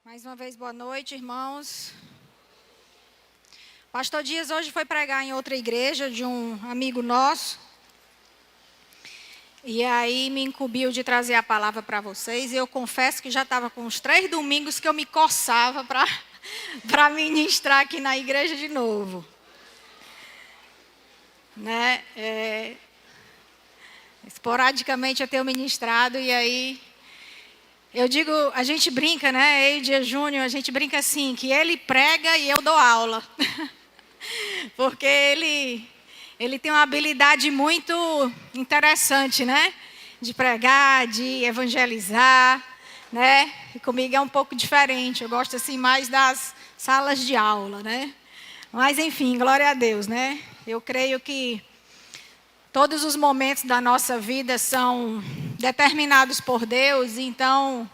Mais uma vez, boa noite, irmãos. Pastor Dias hoje foi pregar em outra igreja de um amigo nosso. E aí me incumbiu de trazer a palavra para vocês. E eu confesso que já estava com uns 3 domingos que eu me coçava para ministrar aqui na igreja de novo. Né? Esporadicamente eu tenho ministrado e aí... Eu digo, a gente brinca, né? Eu e Dia Júnior, a gente brinca assim, que ele prega e eu dou aula. Porque ele tem uma habilidade muito interessante, né? De pregar, de evangelizar, né? E comigo é um pouco diferente. Eu gosto assim mais das salas de aula, né? Mas enfim, glória a Deus, né? Eu creio que todos os momentos da nossa vida são determinados por Deus, então,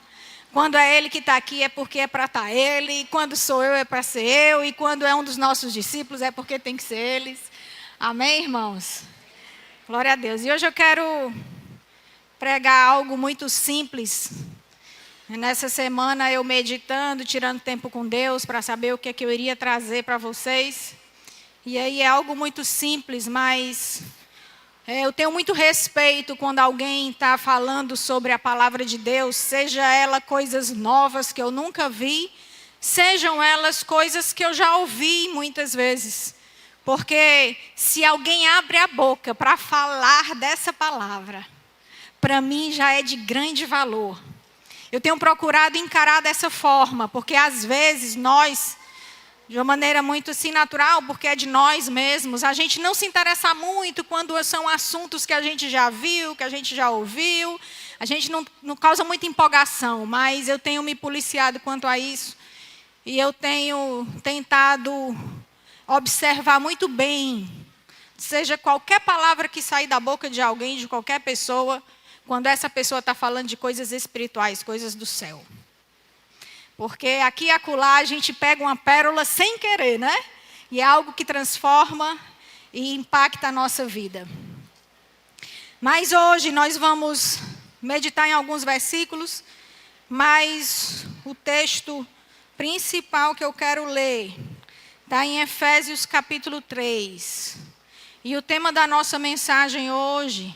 quando é Ele que está aqui é porque é para estar Ele, e quando sou eu é para ser eu, e quando é um dos nossos discípulos é porque tem que ser eles. Amém, irmãos? Glória a Deus. E hoje eu quero pregar algo muito simples. Nessa semana eu meditando, tirando tempo com Deus para saber o que é que eu iria trazer para vocês. E aí é algo muito simples, mas... eu tenho muito respeito quando alguém está falando sobre a palavra de Deus, seja ela coisas novas que eu nunca vi, sejam elas coisas que eu já ouvi muitas vezes. Porque se alguém abre a boca para falar dessa palavra, para mim já é de grande valor. Eu tenho procurado encarar dessa forma, porque às vezes nós... de uma maneira muito assim natural, porque é de nós mesmos. A gente não se interessa muito quando são assuntos que a gente já viu, que a gente já ouviu. A gente não causa muita empolgação, mas eu tenho me policiado quanto a isso. E eu tenho tentado observar muito bem, seja qualquer palavra que sair da boca de alguém, de qualquer pessoa, quando essa pessoa está falando de coisas espirituais, coisas do céu. Porque aqui e acolá a gente pega uma pérola sem querer, né? E é algo que transforma e impacta a nossa vida. Mas hoje nós vamos meditar em alguns versículos, mas o texto principal que eu quero ler está em Efésios capítulo 3. E o tema da nossa mensagem hoje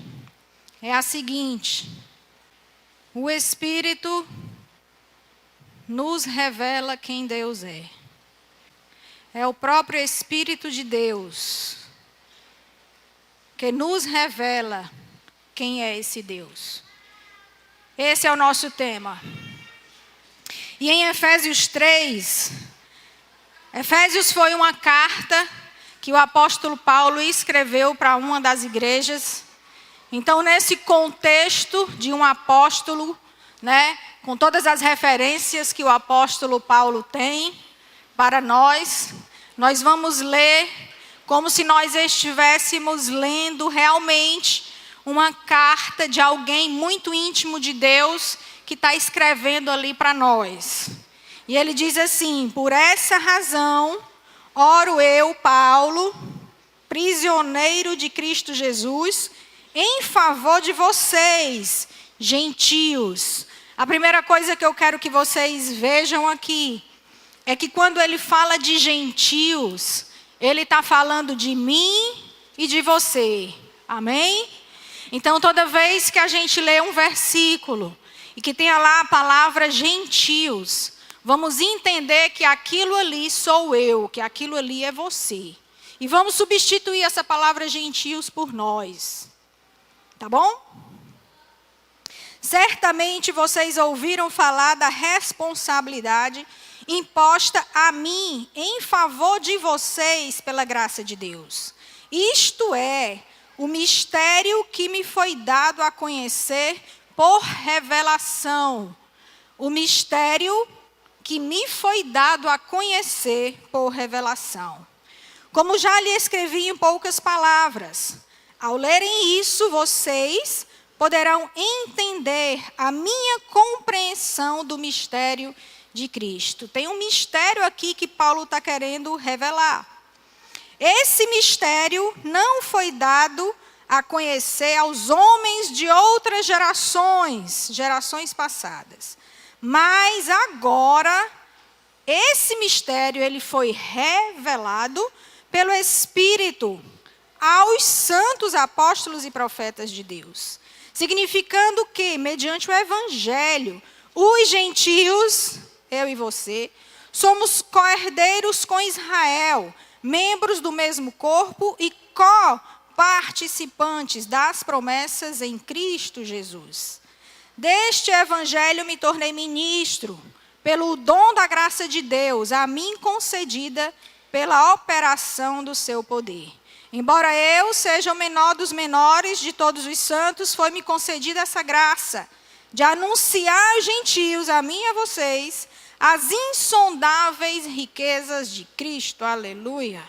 é a seguinte: o Espírito nos revela quem Deus é. É o próprio Espírito de Deus que nos revela quem é esse Deus. Esse é o nosso tema. E em Efésios 3, Efésios foi uma carta que o apóstolo Paulo escreveu para uma das igrejas. Então, nesse contexto de um apóstolo, né, com todas as referências que o apóstolo Paulo tem para nós, nós vamos ler como se nós estivéssemos lendo realmente uma carta de alguém muito íntimo de Deus que está escrevendo ali para nós. E ele diz assim: por essa razão, oro eu, Paulo, prisioneiro de Cristo Jesus, em favor de vocês, gentios. A primeira coisa que eu quero que vocês vejam aqui é que quando ele fala de gentios, ele está falando de mim e de você. Amém? Então, toda vez que a gente lê um versículo e que tenha lá a palavra gentios, vamos entender que aquilo ali sou eu, que aquilo ali é você. E vamos substituir essa palavra gentios por nós. Tá bom? Certamente vocês ouviram falar da responsabilidade imposta a mim em favor de vocês pela graça de Deus. Isto é, o mistério que me foi dado a conhecer por revelação. O mistério que me foi dado a conhecer por revelação. Como já lhe escrevi em poucas palavras, ao lerem isso, vocês poderão entender a minha compreensão do mistério de Cristo. Tem um mistério aqui que Paulo está querendo revelar. Esse mistério não foi dado a conhecer aos homens de outras gerações passadas. Mas agora esse mistério ele foi revelado pelo Espírito aos santos apóstolos e profetas de Deus. Significando que, mediante o Evangelho, os gentios, eu e você, somos co-herdeiros com Israel, membros do mesmo corpo e co-participantes das promessas em Cristo Jesus. Deste Evangelho me tornei ministro, pelo dom da graça de Deus, a mim concedida pela operação do seu poder. Embora eu seja o menor dos menores de todos os santos, foi-me concedida essa graça de anunciar aos gentios, a mim e a vocês, as insondáveis riquezas de Cristo. Aleluia.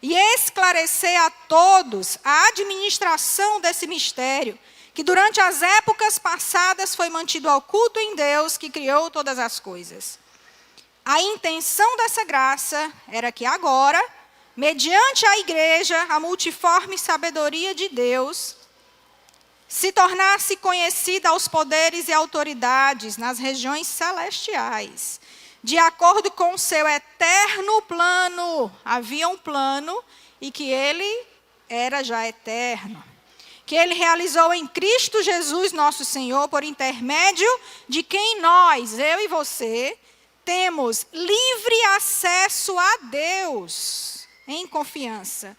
E esclarecer a todos a administração desse mistério, que durante as épocas passadas foi mantido oculto em Deus, que criou todas as coisas. A intenção dessa graça era que agora, mediante a igreja, a multiforme sabedoria de Deus, se tornasse conhecida aos poderes e autoridades nas regiões celestiais, de acordo com o seu eterno plano. Havia um plano e que ele era já eterno, que ele realizou em Cristo Jesus nosso Senhor, por intermédio de quem nós, eu e você, temos livre acesso a Deus, em confiança,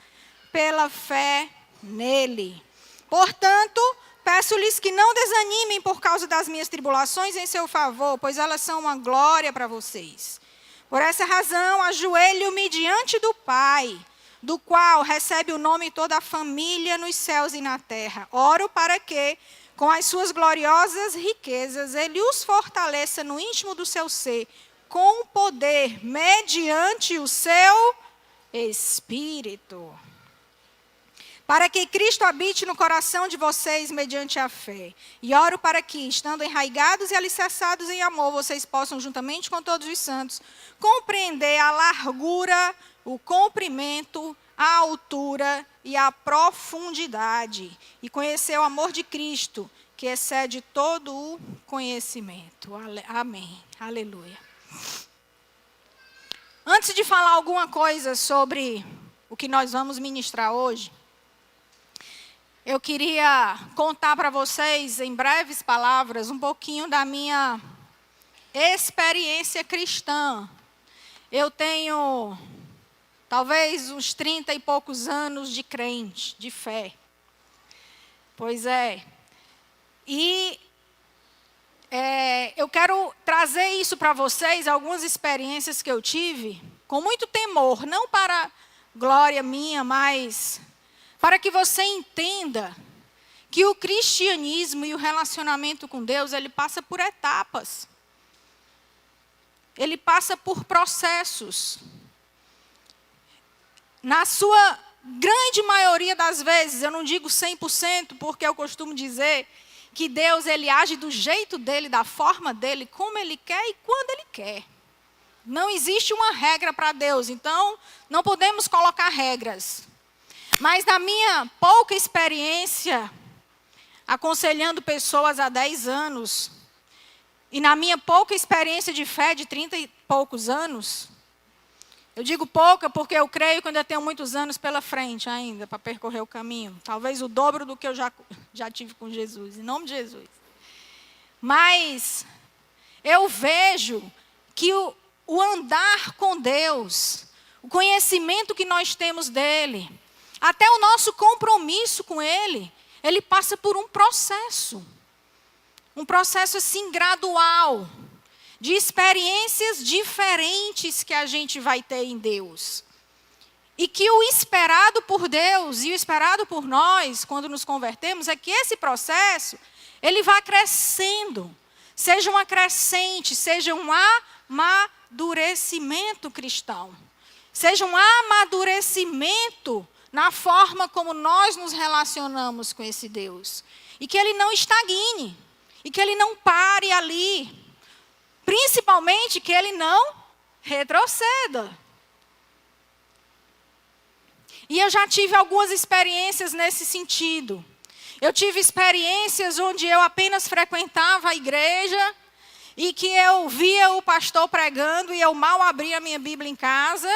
pela fé nele. Portanto, peço-lhes que não desanimem por causa das minhas tribulações em seu favor, pois elas são uma glória para vocês. Por essa razão, ajoelho-me diante do Pai, do qual recebe o nome toda a família nos céus e na terra. Oro para que, com as suas gloriosas riquezas, ele os fortaleça no íntimo do seu ser, com poder, mediante o seu Espírito, para que Cristo habite no coração de vocês mediante a fé. E oro para que, estando enraigados e alicerçados em amor, vocês possam, juntamente com todos os santos, compreender a largura, o comprimento, a altura e a profundidade, e conhecer o amor de Cristo, que excede todo o conhecimento. Amém. Aleluia. Antes de falar alguma coisa sobre o que nós vamos ministrar hoje, eu queria contar para vocês, em breves palavras, um pouquinho da minha experiência cristã. Eu tenho, talvez, uns 30 e poucos anos de crente, de fé. Pois é. E eu quero trazer isso para vocês, algumas experiências que eu tive, com muito temor, não para glória minha, mas para que você entenda que o cristianismo e o relacionamento com Deus, ele passa por etapas. Ele passa por processos. Na sua grande maioria das vezes, eu não digo 100%, porque eu costumo dizer que Deus, ele age do jeito dele, da forma dele, como ele quer e quando ele quer. Não existe uma regra para Deus, então não podemos colocar regras. Mas na minha pouca experiência, aconselhando pessoas há 10 anos, e na minha pouca experiência de fé de 30 e poucos anos, eu digo pouca porque eu creio que ainda tenho muitos anos pela frente ainda, para percorrer o caminho. Talvez o dobro do que eu já tive com Jesus, em nome de Jesus. Mas eu vejo que o andar com Deus, o conhecimento que nós temos dele, até o nosso compromisso com ele, ele passa por um processo assim gradual, de experiências diferentes que a gente vai ter em Deus. E que o esperado por Deus e o esperado por nós, quando nos convertemos, é que esse processo, ele vá crescendo. Seja uma crescente, seja um amadurecimento cristão. Seja um amadurecimento na forma como nós nos relacionamos com esse Deus. E que ele não estagne. E que ele não pare ali. Principalmente que ele não retroceda. E eu já tive algumas experiências nesse sentido. Eu tive experiências onde eu apenas frequentava a igreja e que eu via o pastor pregando e eu mal abria a minha Bíblia em casa.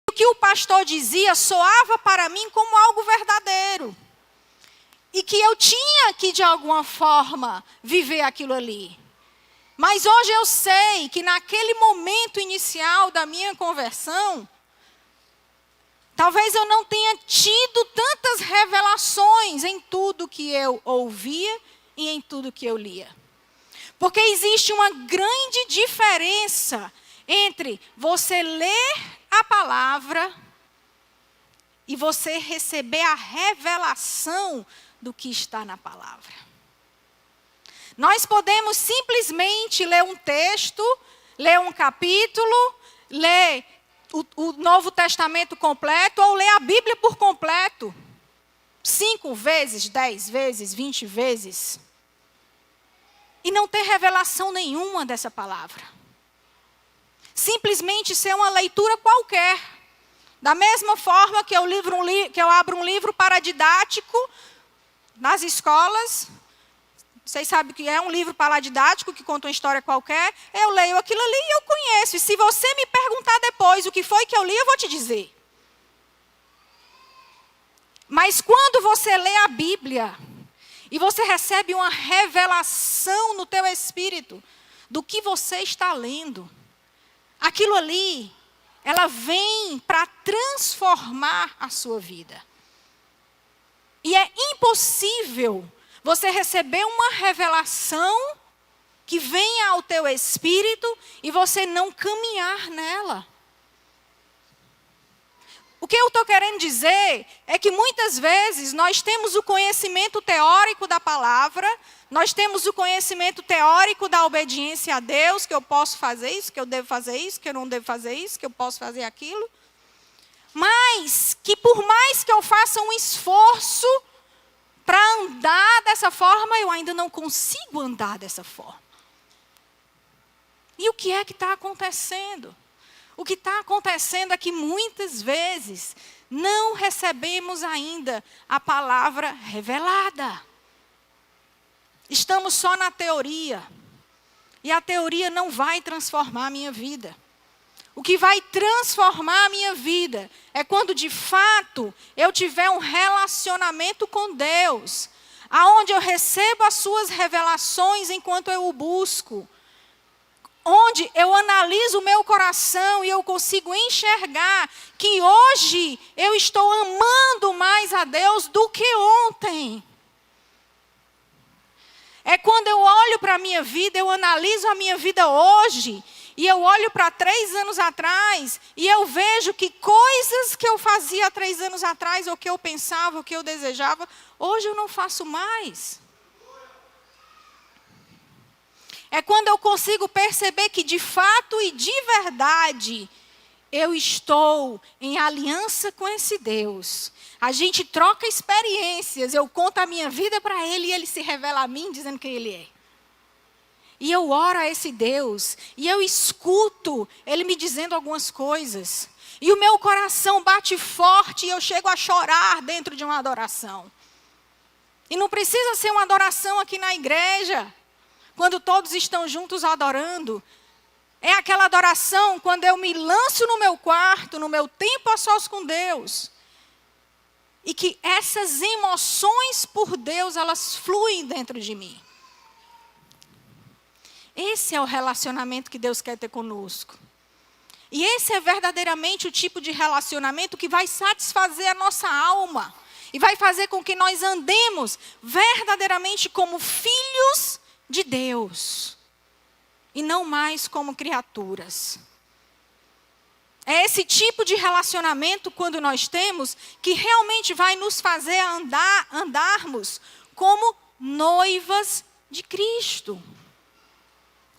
O que o pastor dizia soava para mim como algo verdadeiro. E que eu tinha que, de alguma forma, viver aquilo ali. Mas hoje eu sei que naquele momento inicial da minha conversão, talvez eu não tenha tido tantas revelações em tudo que eu ouvia e em tudo que eu lia. Porque existe uma grande diferença entre você ler a palavra e você receber a revelação do que está na palavra. Nós podemos simplesmente ler um texto, ler um capítulo, ler o Novo Testamento completo ou ler a Bíblia por completo. 5 vezes, 10 vezes, 20 vezes. E não ter revelação nenhuma dessa palavra. Simplesmente ser uma leitura qualquer. Da mesma forma que eu abro um livro paradidático nas escolas. Vocês sabem que é um livro paradidático que conta uma história qualquer. Eu leio aquilo ali e eu conheço. E se você me perguntar depois o que foi que eu li, eu vou te dizer. Mas quando você lê a Bíblia e você recebe uma revelação no teu espírito do que você está lendo, aquilo ali, ela vem para transformar a sua vida. E é impossível você receber uma revelação que venha ao teu espírito e você não caminhar nela. O que eu estou querendo dizer é que muitas vezes nós temos o conhecimento teórico da palavra, nós temos o conhecimento teórico da obediência a Deus, que eu posso fazer isso, que eu devo fazer isso, que eu não devo fazer isso, que eu posso fazer aquilo. Mas que por mais que eu faça um esforço para andar dessa forma, eu ainda não consigo andar dessa forma. E o que é que está acontecendo? O que está acontecendo é que muitas vezes não recebemos ainda a palavra revelada. Estamos só na teoria. E a teoria não vai transformar a minha vida. O que vai transformar a minha vida é quando de fato eu tiver um relacionamento com Deus, aonde eu recebo as suas revelações enquanto eu o busco, onde eu analiso o meu coração e eu consigo enxergar que hoje eu estou amando mais a Deus do que ontem. É quando eu olho para a minha vida, eu analiso a minha vida hoje, e eu olho para 3 anos atrás, e eu vejo que coisas que eu fazia há 3 anos atrás, ou que eu pensava, ou que eu desejava, hoje eu não faço mais. É quando eu consigo perceber que de fato e de verdade, eu estou em aliança com esse Deus. A gente troca experiências, eu conto a minha vida para Ele, e Ele se revela a mim dizendo quem Ele é. E eu oro a esse Deus, e eu escuto Ele me dizendo algumas coisas. E o meu coração bate forte, e eu chego a chorar dentro de uma adoração. E não precisa ser uma adoração aqui na igreja, quando todos estão juntos adorando. É aquela adoração quando eu me lanço no meu quarto, no meu tempo a sós com Deus. E que essas emoções por Deus, elas fluem dentro de mim. Esse é o relacionamento que Deus quer ter conosco. E esse é verdadeiramente o tipo de relacionamento que vai satisfazer a nossa alma. E vai fazer com que nós andemos verdadeiramente como filhos de Deus. E não mais como criaturas. É esse tipo de relacionamento, quando nós temos, que realmente vai nos fazer andarmos como noivas de Cristo.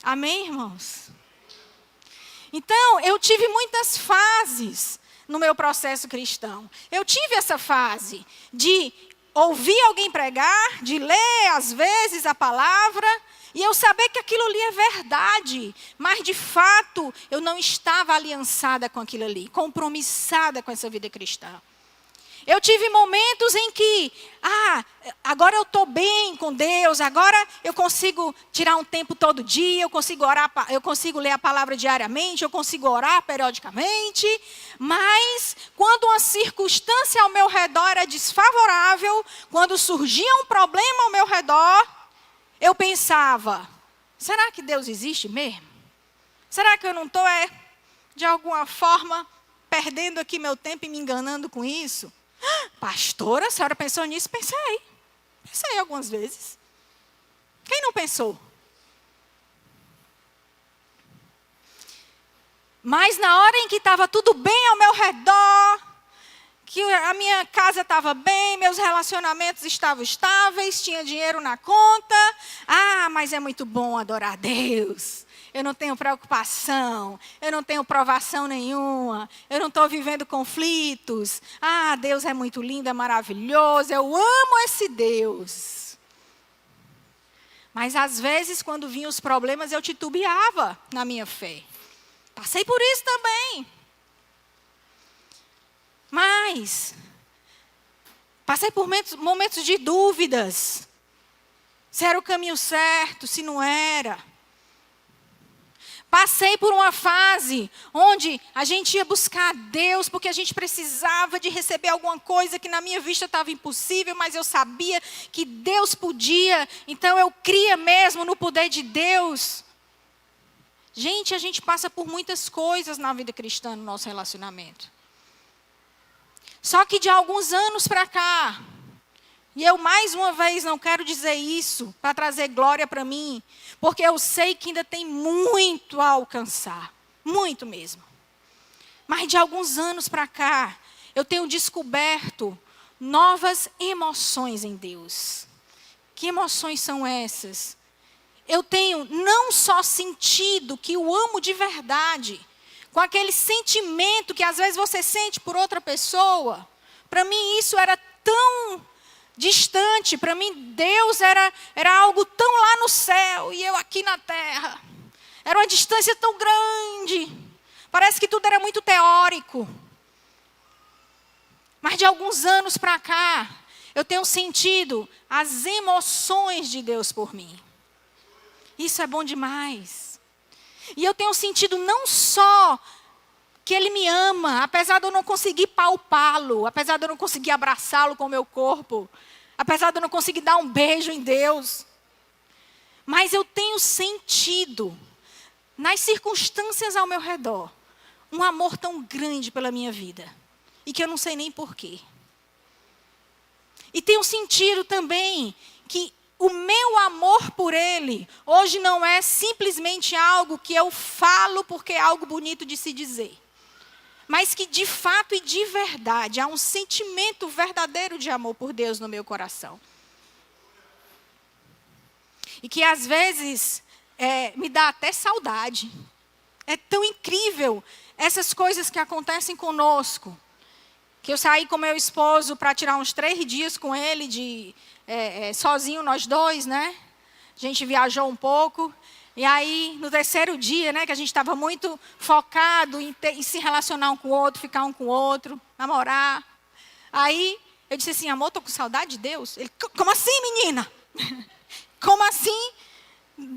Amém, irmãos? Então, eu tive muitas fases no meu processo cristão. Eu tive essa fase de ouvir alguém pregar, de ler às vezes a palavra, e eu saber que aquilo ali é verdade, mas de fato eu não estava aliançada com aquilo ali, compromissada com essa vida cristã. Eu tive momentos em que, agora eu estou bem com Deus, agora eu consigo tirar um tempo todo dia, eu consigo orar, eu consigo ler a palavra diariamente, eu consigo orar periodicamente. Mas quando uma circunstância ao meu redor era desfavorável, quando surgia um problema ao meu redor, eu pensava, será que Deus existe mesmo? Será que eu não estou, de alguma forma, perdendo aqui meu tempo e me enganando com isso? Pastora, a senhora pensou nisso? Pensei algumas vezes. Quem não pensou? Mas na hora em que estava tudo bem ao meu redor, que a minha casa estava bem, meus relacionamentos estavam estáveis, tinha dinheiro na conta. Mas é muito bom adorar a Deus. Eu não tenho preocupação, eu não tenho provação nenhuma, eu não estou vivendo conflitos. Deus é muito lindo, é maravilhoso, eu amo esse Deus. Mas às vezes, quando vinham os problemas, eu titubeava na minha fé. Passei por isso também. Mas passei por momentos de dúvidas. Se era o caminho certo, se não era. Passei por uma fase onde a gente ia buscar a Deus porque a gente precisava de receber alguma coisa que na minha vista estava impossível, mas eu sabia que Deus podia, então eu cria mesmo no poder de Deus. Gente, a gente passa por muitas coisas na vida cristã, no nosso relacionamento. Só que de alguns anos para cá, e eu mais uma vez não quero dizer isso para trazer glória para mim, porque eu sei que ainda tem muito a alcançar, muito mesmo. Mas de alguns anos para cá, eu tenho descoberto novas emoções em Deus. Que emoções são essas? Eu tenho não só sentido que o amo de verdade, com aquele sentimento que às vezes você sente por outra pessoa. Para mim isso era tão distante, para mim Deus era algo tão lá no céu e eu aqui na terra. Era uma distância tão grande. Parece que tudo era muito teórico. Mas de alguns anos para cá, eu tenho sentido as emoções de Deus por mim. Isso é bom demais. E eu tenho sentido não só que Ele me ama, apesar de eu não conseguir palpá-lo, apesar de eu não conseguir abraçá-lo com o meu corpo, apesar de eu não conseguir dar um beijo em Deus. Mas eu tenho sentido, nas circunstâncias ao meu redor, um amor tão grande pela minha vida. E que eu não sei nem porquê. E tenho sentido também que o meu amor por Ele, hoje não é simplesmente algo que eu falo porque é algo bonito de se dizer. Mas que de fato e de verdade, há um sentimento verdadeiro de amor por Deus no meu coração. E que às vezes me dá até saudade. É tão incrível essas coisas que acontecem conosco. Que eu saí com meu esposo para tirar uns 3 dias com ele, sozinho nós dois, né? A gente viajou um pouco. E aí, no 3º dia, né, que a gente estava muito focado em se relacionar um com o outro, ficar um com o outro, namorar. Aí, eu disse assim, amor, estou com saudade de Deus. Ele, como assim, menina? Como assim?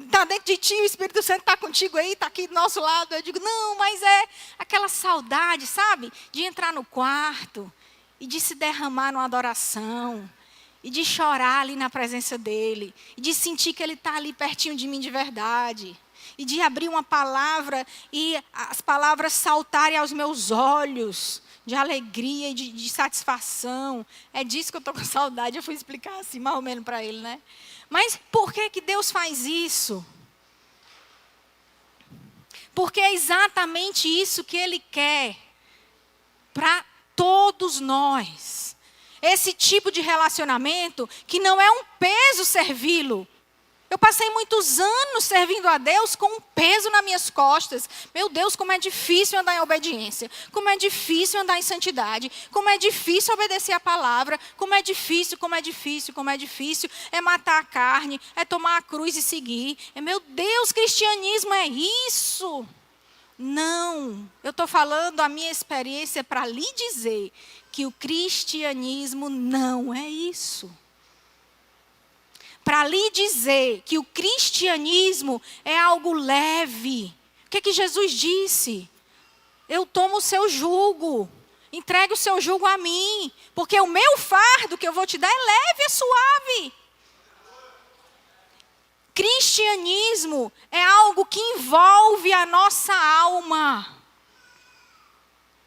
Está dentro de ti, o Espírito Santo está contigo aí, está aqui do nosso lado. Eu digo, não, mas é aquela saudade, sabe? De entrar no quarto e de se derramar numa adoração. E de chorar ali na presença dEle. E de sentir que Ele está ali pertinho de mim de verdade. E de abrir uma palavra e as palavras saltarem aos meus olhos. De alegria e de satisfação. É disso que eu estou com saudade. Eu fui explicar assim, mais ou menos para ele, né? Mas por que Deus faz isso? Porque é exatamente isso que Ele quer para todos nós. Esse tipo de relacionamento que não é um peso servi-lo. Eu passei muitos anos servindo a Deus com um peso nas minhas costas. Meu Deus, como é difícil andar em obediência. Como é difícil andar em santidade. Como é difícil obedecer a palavra. Como é difícil. É matar a carne. É tomar a cruz e seguir. Meu Deus, cristianismo é isso. Não, eu estou falando a minha experiência para lhe dizer que o cristianismo não é isso. Para lhe dizer que o cristianismo é algo leve. O que Jesus disse? Eu tomo o seu jugo, entregue o seu jugo a mim, porque o meu fardo que eu vou te dar é leve, é suave. Cristianismo é algo que envolve a nossa alma.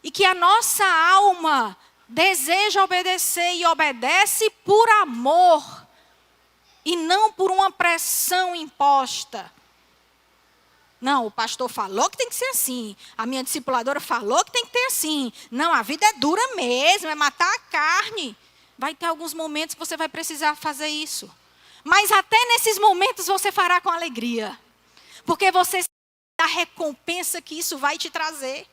E que a nossa alma deseja obedecer e obedece por amor. E não por uma pressão imposta. Não, o pastor falou que tem que ser assim. A minha discipuladora falou que tem que ter assim. Não, a vida é dura mesmo, é matar a carne. Vai ter alguns momentos que você vai precisar fazer isso. Mas até nesses momentos você fará com alegria. Porque você sabe a recompensa que isso vai te trazer.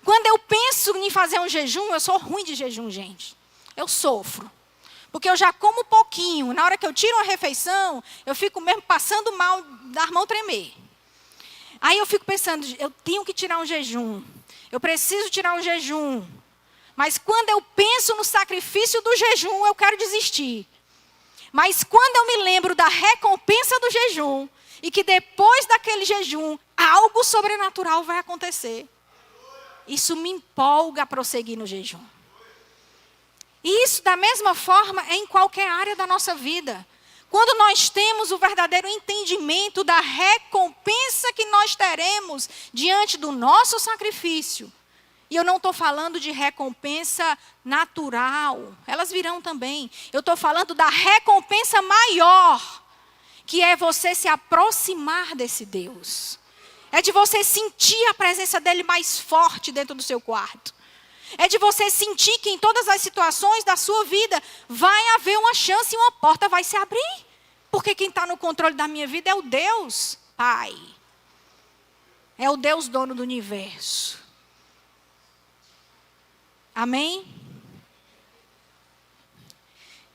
Quando eu penso em fazer um jejum, eu sou ruim de jejum, gente. Eu sofro. Porque eu já como pouquinho. Na hora que eu tiro uma refeição, eu fico mesmo passando mal, das mãos tremer. Aí eu fico pensando, eu tenho que tirar um jejum. Eu preciso tirar um jejum. Mas quando eu penso no sacrifício do jejum, eu quero desistir. Mas quando eu me lembro da recompensa do jejum, e que depois daquele jejum, algo sobrenatural vai acontecer. Isso me empolga a prosseguir no jejum. E isso, da mesma forma, é em qualquer área da nossa vida. Quando nós temos o verdadeiro entendimento da recompensa que nós teremos diante do nosso sacrifício. E eu não estou falando de recompensa natural. Elas virão também. Eu estou falando da recompensa maior. Que é você se aproximar desse Deus. É de você sentir a presença dele mais forte dentro do seu quarto. É de você sentir que em todas as situações da sua vida vai haver uma chance e uma porta vai se abrir. Porque quem está no controle da minha vida é o Deus Pai. É o Deus dono do universo. Amém?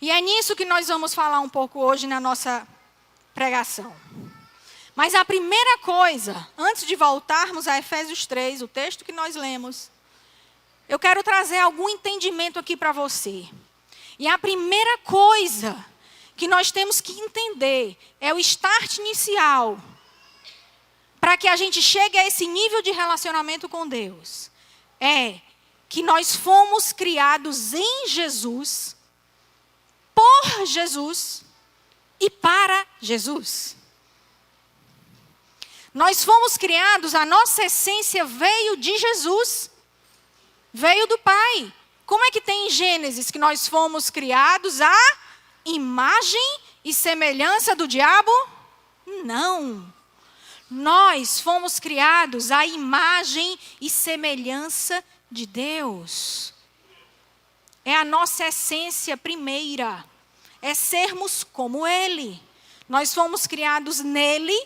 E é nisso que nós vamos falar um pouco hoje na nossa pregação. Mas a primeira coisa, antes de voltarmos a Efésios 3, o texto que nós lemos, eu quero trazer algum entendimento aqui para você. E a primeira coisa que nós temos que entender é o start inicial. Para que a gente chegue a esse nível de relacionamento com Deus. É que nós fomos criados em Jesus, por Jesus e para Jesus. Nós fomos criados, a nossa essência veio de Jesus. Veio do Pai. Como é que tem em Gênesis que nós fomos criados à imagem e semelhança do diabo? Não. Nós fomos criados à imagem e semelhança de Deus. É a nossa essência primeira. É sermos como Ele. Nós fomos criados nele,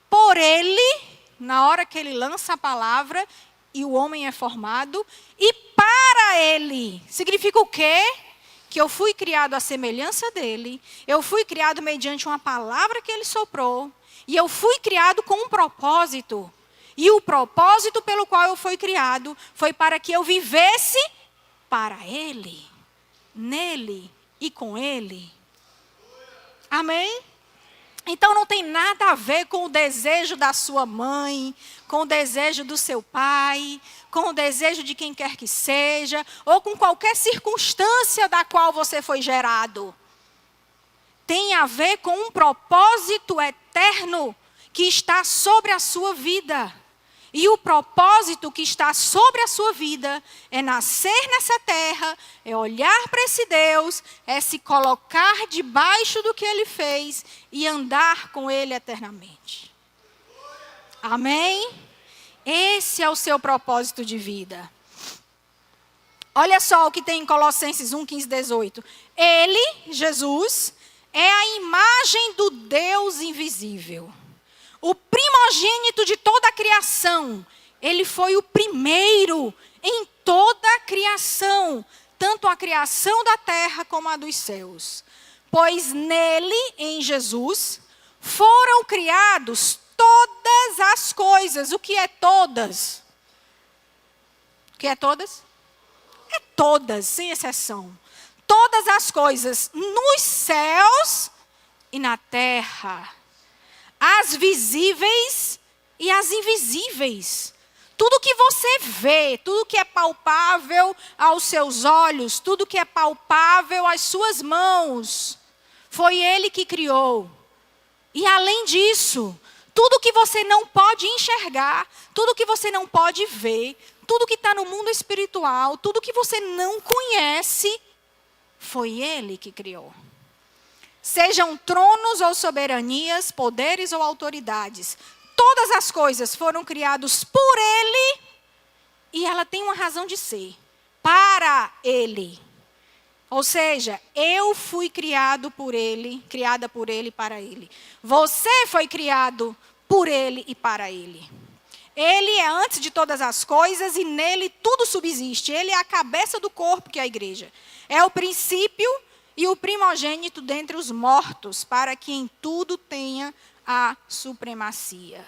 por Ele, na hora que Ele lança a palavra e o homem é formado, e para Ele. Significa o quê? Que eu fui criado à semelhança dEle, eu fui criado mediante uma palavra que Ele soprou, e eu fui criado com um propósito. E o propósito pelo qual eu fui criado foi para que eu vivesse para Ele, nele e com Ele. Amém? Então não tem nada a ver com o desejo da sua mãe, com o desejo do seu pai, com o desejo de quem quer que seja, ou com qualquer circunstância da qual você foi gerado. Tem a ver com um propósito eterno que está sobre a sua vida. E o propósito que está sobre a sua vida é nascer nessa terra, é olhar para esse Deus, é se colocar debaixo do que Ele fez e andar com Ele eternamente. Amém? Esse é o seu propósito de vida. Olha só o que tem em Colossenses 1, 15, 18. Ele, Jesus, é a imagem do Deus invisível. O primogênito de toda a criação. Ele foi o primeiro em toda a criação. Tanto a criação da terra como a dos céus. Pois nele, em Jesus, foram criados todas as coisas. O que é todas? O que é todas? É todas, sem exceção. Todas as coisas nos céus e na terra. As visíveis e as invisíveis. Tudo que você vê, tudo que é palpável aos seus olhos, tudo que é palpável às suas mãos, foi Ele que criou. E além disso, tudo que você não pode enxergar, tudo que você não pode ver, tudo que está no mundo espiritual, tudo que você não conhece, foi Ele que criou. Sejam tronos ou soberanias, poderes ou autoridades, todas as coisas foram criadas por Ele e ela tem uma razão de ser, para Ele. Ou seja, eu fui criada por Ele e para Ele. Você foi criado por Ele e para Ele. Ele é antes de todas as coisas e nele tudo subsiste. Ele é a cabeça do corpo, que é a igreja. É o princípio e o primogênito dentre os mortos, para que em tudo tenha a supremacia.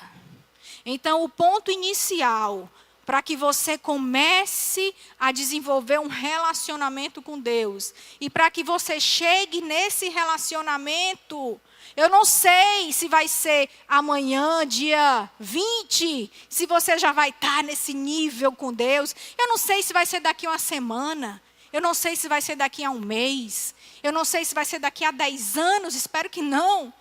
Então, o ponto inicial para que você comece a desenvolver um relacionamento com Deus e para que você chegue nesse relacionamento, eu não sei se vai ser amanhã, dia 20, se você já vai estar nesse nível com Deus. Eu não sei se vai ser daqui a uma semana, eu não sei se vai ser daqui a um mês, eu não sei se vai ser daqui a 10 anos, espero que não.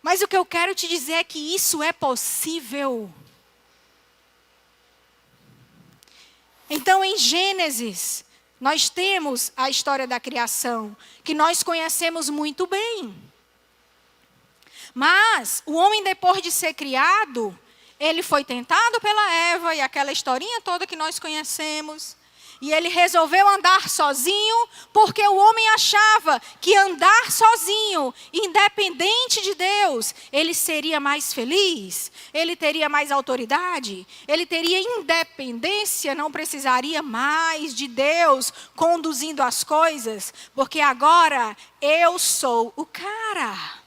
Mas o que eu quero te dizer é que isso é possível. Então, em Gênesis, nós temos a história da criação, que nós conhecemos muito bem. Mas, o homem, depois de ser criado, ele foi tentado pela Eva, e aquela historinha toda que nós conhecemos. E ele resolveu andar sozinho, porque o homem achava que andar sozinho, independente de Deus, ele seria mais feliz, ele teria mais autoridade, ele teria independência, não precisaria mais de Deus conduzindo as coisas, porque agora eu sou o cara.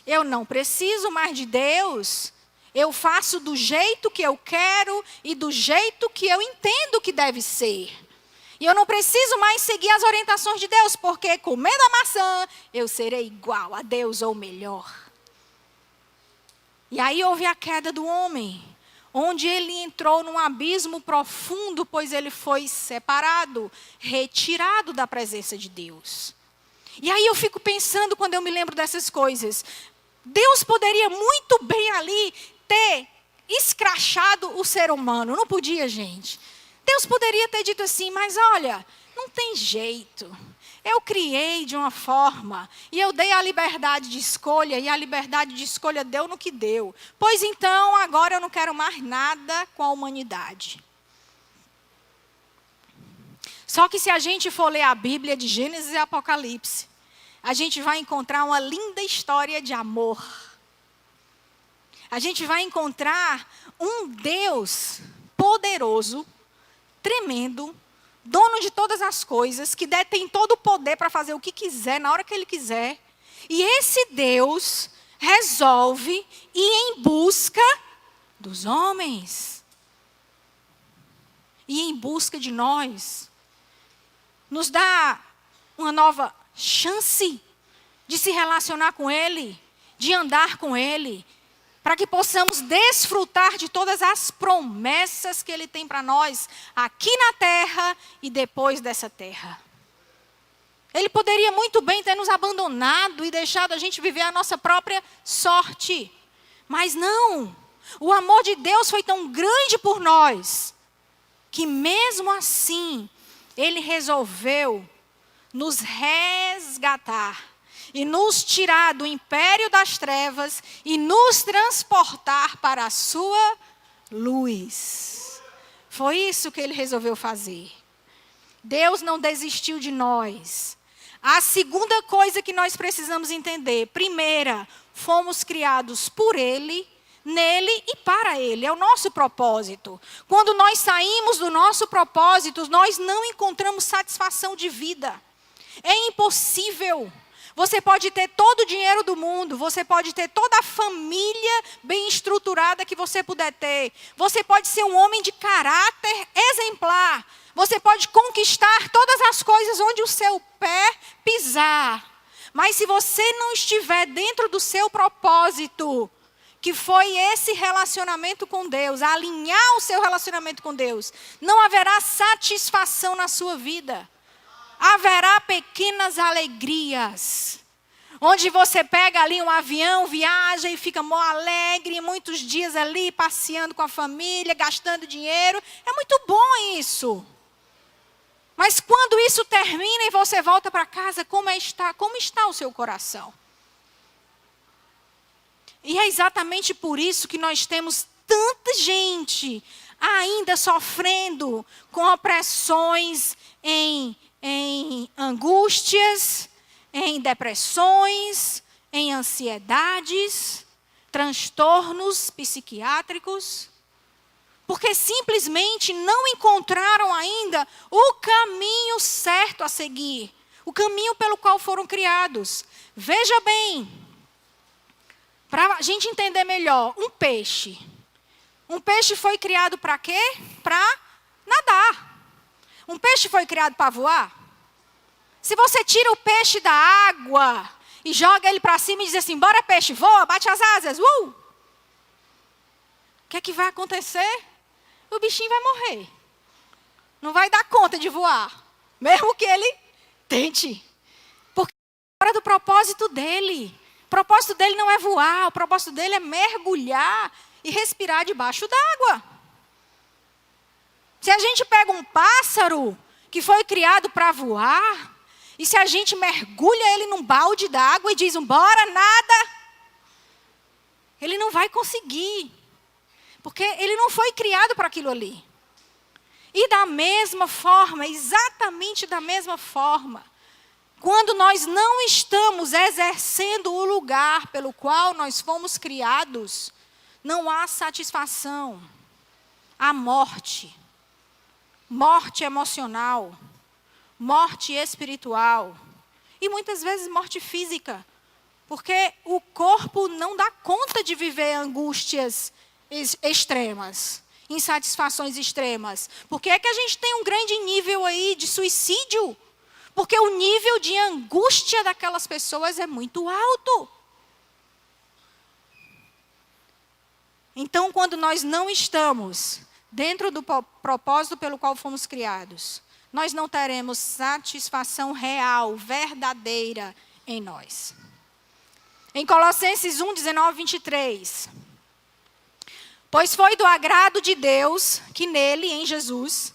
Eu não preciso mais de Deus. Eu faço do jeito que eu quero e do jeito que eu entendo que deve ser. E eu não preciso mais seguir as orientações de Deus, porque comendo a maçã, eu serei igual a Deus ou melhor. E aí houve a queda do homem, onde ele entrou num abismo profundo, pois ele foi separado, retirado da presença de Deus. E aí eu fico pensando, quando eu me lembro dessas coisas, Deus poderia muito bem ali ter escrachado o ser humano. Não podia, gente. Deus poderia ter dito assim, mas olha, não tem jeito. Eu criei de uma forma e eu dei a liberdade de escolha e a liberdade de escolha deu no que deu. Pois então, agora eu não quero mais nada com a humanidade. Só que se a gente for ler a Bíblia de Gênesis e Apocalipse, a gente vai encontrar uma linda história de amor. A gente vai encontrar um Deus poderoso, tremendo, dono de todas as coisas, que detém todo o poder para fazer o que quiser, na hora que Ele quiser. E esse Deus resolve ir em busca dos homens. E em busca de nós. Nos dá uma nova chance de se relacionar com Ele, de andar com Ele, para que possamos desfrutar de todas as promessas que Ele tem para nós, aqui na terra e depois dessa terra. Ele poderia muito bem ter nos abandonado e deixado a gente viver a nossa própria sorte. Mas não, o amor de Deus foi tão grande por nós, que mesmo assim, Ele resolveu nos resgatar e nos tirar do império das trevas e nos transportar para a sua luz. Foi isso que Ele resolveu fazer. Deus não desistiu de nós. A segunda coisa que nós precisamos entender, primeira, fomos criados por Ele, nele e para Ele. É o nosso propósito. Quando nós saímos do nosso propósito, nós não encontramos satisfação de vida. É impossível Você pode ter todo o dinheiro do mundo, você pode ter toda a família bem estruturada que você puder ter. Você pode ser um homem de caráter exemplar. Você pode conquistar todas as coisas onde o seu pé pisar. Mas se você não estiver dentro do seu propósito, que foi esse relacionamento com Deus, alinhar o seu relacionamento com Deus, não haverá satisfação na sua vida. Haverá pequenas alegrias, onde você pega ali um avião, viaja e fica mó alegre, muitos dias ali passeando com a família, gastando dinheiro. É muito bom isso. Mas quando isso termina e você volta para casa, como está o seu coração? E é exatamente por isso que nós temos tanta gente ainda sofrendo com opressões em angústias, em depressões, em ansiedades, transtornos psiquiátricos, porque simplesmente não encontraram ainda o caminho certo a seguir, o caminho pelo qual foram criados. Veja bem, para a gente entender melhor, um peixe foi criado para quê? Para nadar. Um peixe foi criado para voar? Se você tira o peixe da água e joga ele para cima e diz assim, bora peixe, voa, bate as asas, O que é que vai acontecer? O bichinho vai morrer. Não vai dar conta de voar. Mesmo que ele tente. Porque é fora do propósito dele. O propósito dele não é voar, o propósito dele é mergulhar e respirar debaixo d'água. Se a gente pega um pássaro que foi criado para voar, e se a gente mergulha ele num balde d'água e diz, bora, nada, ele não vai conseguir. Porque ele não foi criado para aquilo ali. E da mesma forma, exatamente da mesma forma, quando nós não estamos exercendo o lugar pelo qual nós fomos criados, não há satisfação. Há morte. Morte emocional. Morte espiritual. E muitas vezes morte física. Porque o corpo não dá conta de viver angústias extremas, insatisfações extremas. Por que é que a gente tem um grande nível aí de suicídio? Porque o nível de angústia daquelas pessoas é muito alto. Então, quando nós não estamos dentro do propósito pelo qual fomos criados, nós não teremos satisfação real, verdadeira em nós. Em Colossenses 1, 19, 23... Pois foi do agrado de Deus que nele, em Jesus,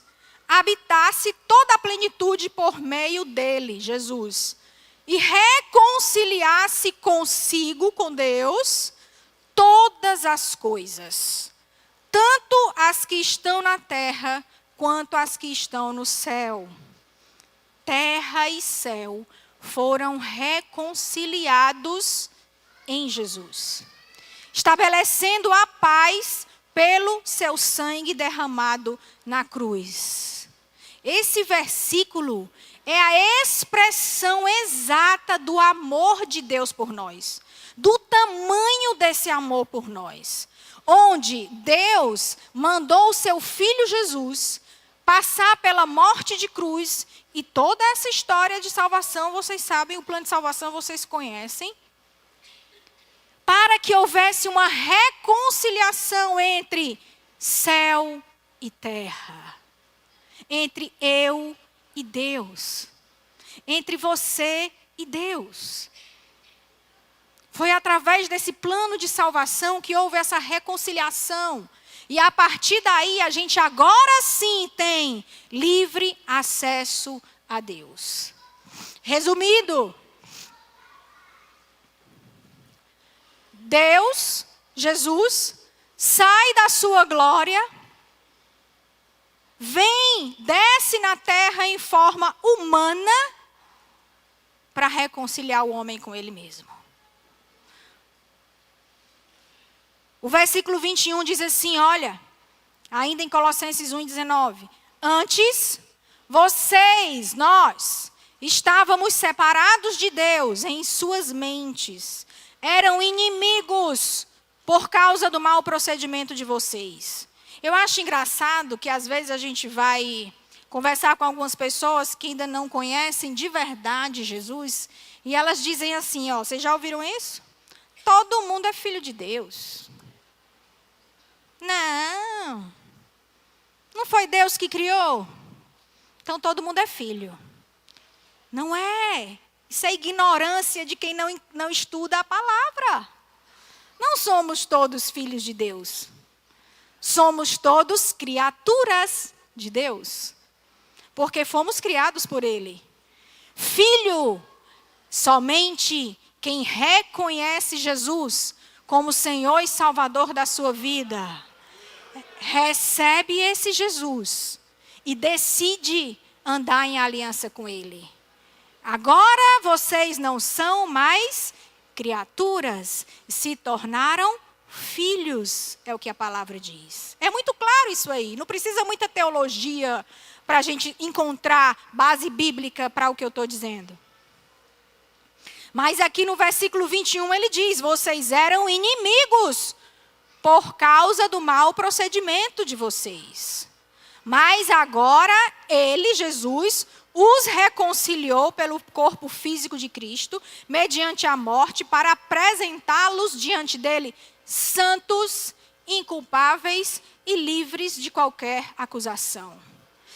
habitasse toda a plenitude por meio dele, Jesus, e reconciliasse consigo, com Deus, todas as coisas, tanto as que estão na terra, quanto as que estão no céu. Terra e céu foram reconciliados em Jesus, estabelecendo a paz pelo seu sangue derramado na cruz. Esse versículo é a expressão exata do amor de Deus por nós, do tamanho desse amor por nós, onde Deus mandou o seu Filho Jesus passar pela morte de cruz, e toda essa história de salvação, vocês sabem, o plano de salvação vocês conhecem, para que houvesse uma reconciliação entre céu e terra, entre eu e Deus, entre você e Deus. Foi através desse plano de salvação que houve essa reconciliação. E a partir daí a gente agora sim tem livre acesso a Deus. Resumido, Deus, Jesus, sai da sua glória, desce na terra em forma humana para reconciliar o homem com ele mesmo. O versículo 21 diz assim, olha, ainda em Colossenses 1:19. Antes, nós, Estávamos separados de Deus em suas mentes. Eram inimigos por causa do mau procedimento de vocês. Eu acho engraçado que às vezes a gente vai conversar com algumas pessoas que ainda não conhecem de verdade Jesus. E elas dizem assim, ó, vocês já ouviram isso? Todo mundo é filho de Deus. Não. Não foi Deus que criou? Então todo mundo é filho. Não é. Isso é ignorância de quem não estuda a palavra. Não somos todos filhos de Deus. Somos todos criaturas de Deus. Porque fomos criados por Ele. Filho, somente quem reconhece Jesus como Senhor e Salvador da sua vida, recebe esse Jesus e decide andar em aliança com Ele. Agora vocês não são mais criaturas, se tornaram filhos, é o que a palavra diz. É muito claro isso aí, não precisa muita teologia para a gente encontrar base bíblica para o que eu estou dizendo. Mas aqui no versículo 21 ele diz, vocês eram inimigos por causa do mau procedimento de vocês. Mas agora ele, Jesus, os reconciliou pelo corpo físico de Cristo, mediante a morte, para apresentá-los diante dele santos, inculpáveis e livres de qualquer acusação.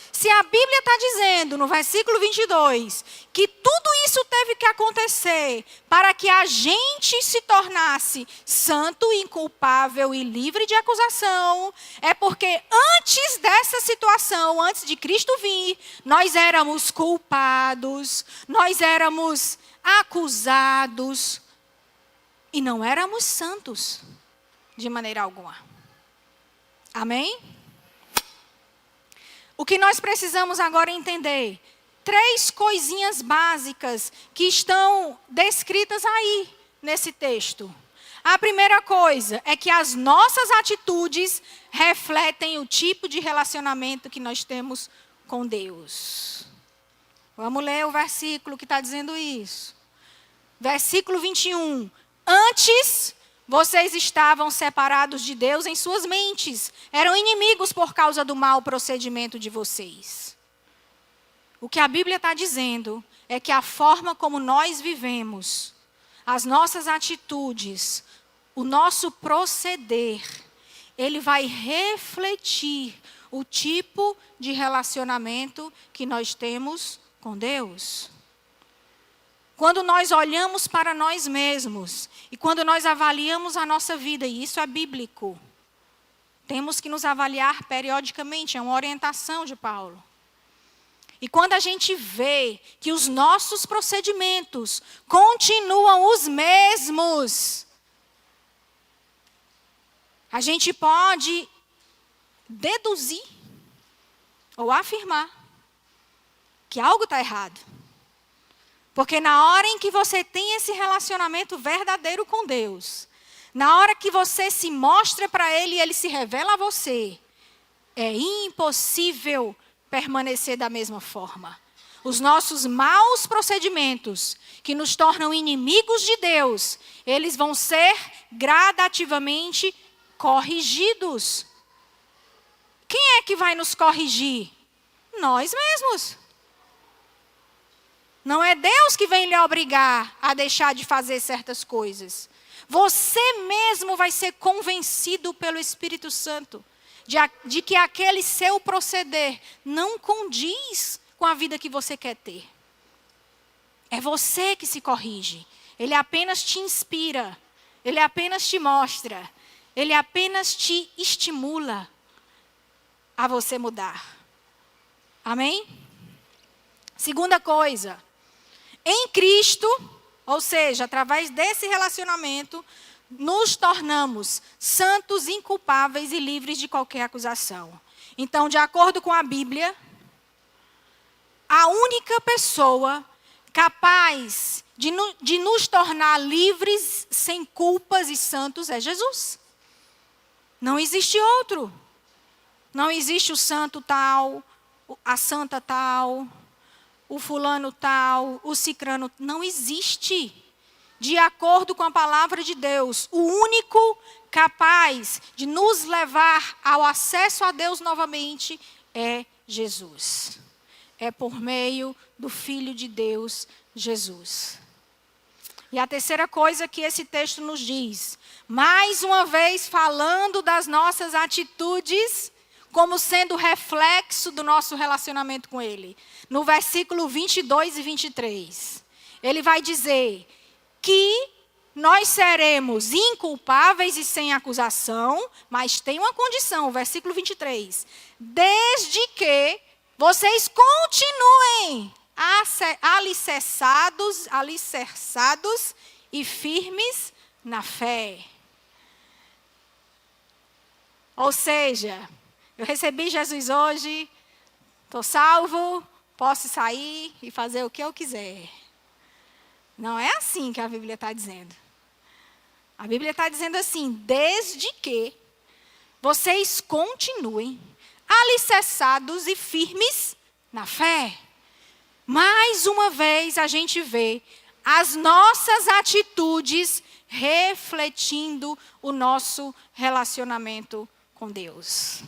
Se a Bíblia está dizendo, no versículo 22, que tudo isso teve que acontecer para que a gente se tornasse santo, inculpável e livre de acusação, é porque antes dessa situação, antes de Cristo vir, nós éramos culpados, nós éramos acusados e não éramos santos de maneira alguma. Amém? O que nós precisamos agora entender, 3 coisinhas básicas que estão descritas aí nesse texto. A primeira coisa é que as nossas atitudes refletem o tipo de relacionamento que nós temos com Deus. Vamos ler o versículo que está dizendo isso. Versículo 21. Antes, vocês estavam separados de Deus em suas mentes. Eram inimigos por causa do mau procedimento de vocês. O que a Bíblia está dizendo é que a forma como nós vivemos, as nossas atitudes, o nosso proceder, ele vai refletir o tipo de relacionamento que nós temos com Deus. Quando nós olhamos para nós mesmos e quando nós avaliamos a nossa vida, e isso é bíblico, temos que nos avaliar periodicamente, é uma orientação de Paulo. E quando a gente vê que os nossos procedimentos continuam os mesmos, a gente pode deduzir ou afirmar que algo está errado. Porque na hora em que você tem esse relacionamento verdadeiro com Deus, na hora que você se mostra para Ele e Ele se revela a você, é impossível permanecer da mesma forma. Os nossos maus procedimentos, que nos tornam inimigos de Deus, eles vão ser gradativamente corrigidos. Quem é que vai nos corrigir? Nós mesmos. Não é Deus que vem lhe obrigar a deixar de fazer certas coisas. Você mesmo vai ser convencido pelo Espírito Santo de que aquele seu proceder não condiz com a vida que você quer ter. É você que se corrige. Ele apenas te inspira. Ele apenas te mostra. Ele apenas te estimula a você mudar. Amém? Segunda coisa. Em Cristo, ou seja, através desse relacionamento, nos tornamos santos, inculpáveis e livres de qualquer acusação. Então, de acordo com a Bíblia, a única pessoa capaz de nos tornar livres, sem culpas e santos é Jesus. Não existe outro. Não existe o santo tal, a santa tal. o fulano tal, o cicrano. Não existe. De acordo com a palavra de Deus, o único capaz de nos levar ao acesso a Deus novamente é Jesus. É por meio do Filho de Deus, Jesus. E a terceira coisa que esse texto nos diz, mais uma vez falando das nossas atitudes, como sendo reflexo do nosso relacionamento com Ele. No versículo 22 e 23, ele vai dizer que nós seremos inculpáveis e sem acusação, mas tem uma condição, o versículo 23. Desde que vocês continuem alicerçados e firmes na fé. Ou seja, eu recebi Jesus hoje, estou salvo, posso sair e fazer o que eu quiser. Não é assim que a Bíblia está dizendo. A Bíblia está dizendo assim, desde que vocês continuem alicerçados e firmes na fé. Mais uma vez a gente vê as nossas atitudes refletindo o nosso relacionamento com Deus.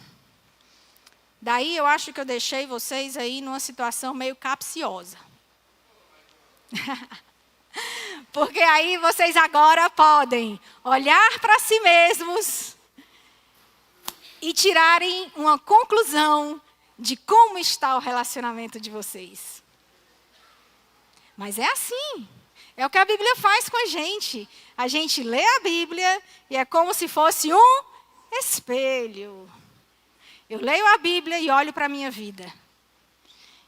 Daí eu acho que eu deixei vocês aí numa situação meio capciosa. Porque aí vocês agora podem olhar para si mesmos e tirarem uma conclusão de como está o relacionamento de vocês. Mas é assim. É o que a Bíblia faz com a gente. A gente lê a Bíblia e é como se fosse um espelho. Eu leio a Bíblia e olho para a minha vida.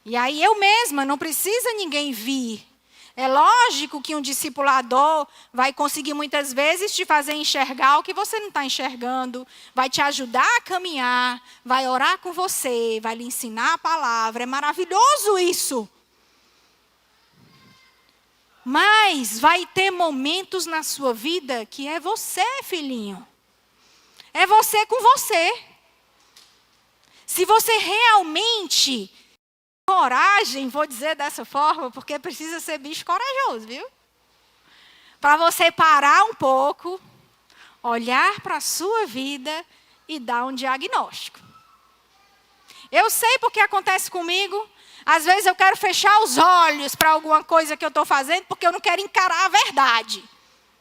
E aí eu mesma, não precisa ninguém vir. É lógico que um discipulador vai conseguir muitas vezes te fazer enxergar o que você não está enxergando, vai te ajudar a caminhar, vai orar com você, vai lhe ensinar a palavra. É maravilhoso isso. Mas vai ter momentos na sua vida que é você, filhinho. É você com você. Se você realmente coragem, vou dizer dessa forma, porque precisa ser bicho corajoso, viu? Para você parar um pouco, olhar para a sua vida e dar um diagnóstico. Eu sei porque acontece comigo. Às vezes eu quero fechar os olhos para alguma coisa que eu estou fazendo, porque eu não quero encarar a verdade.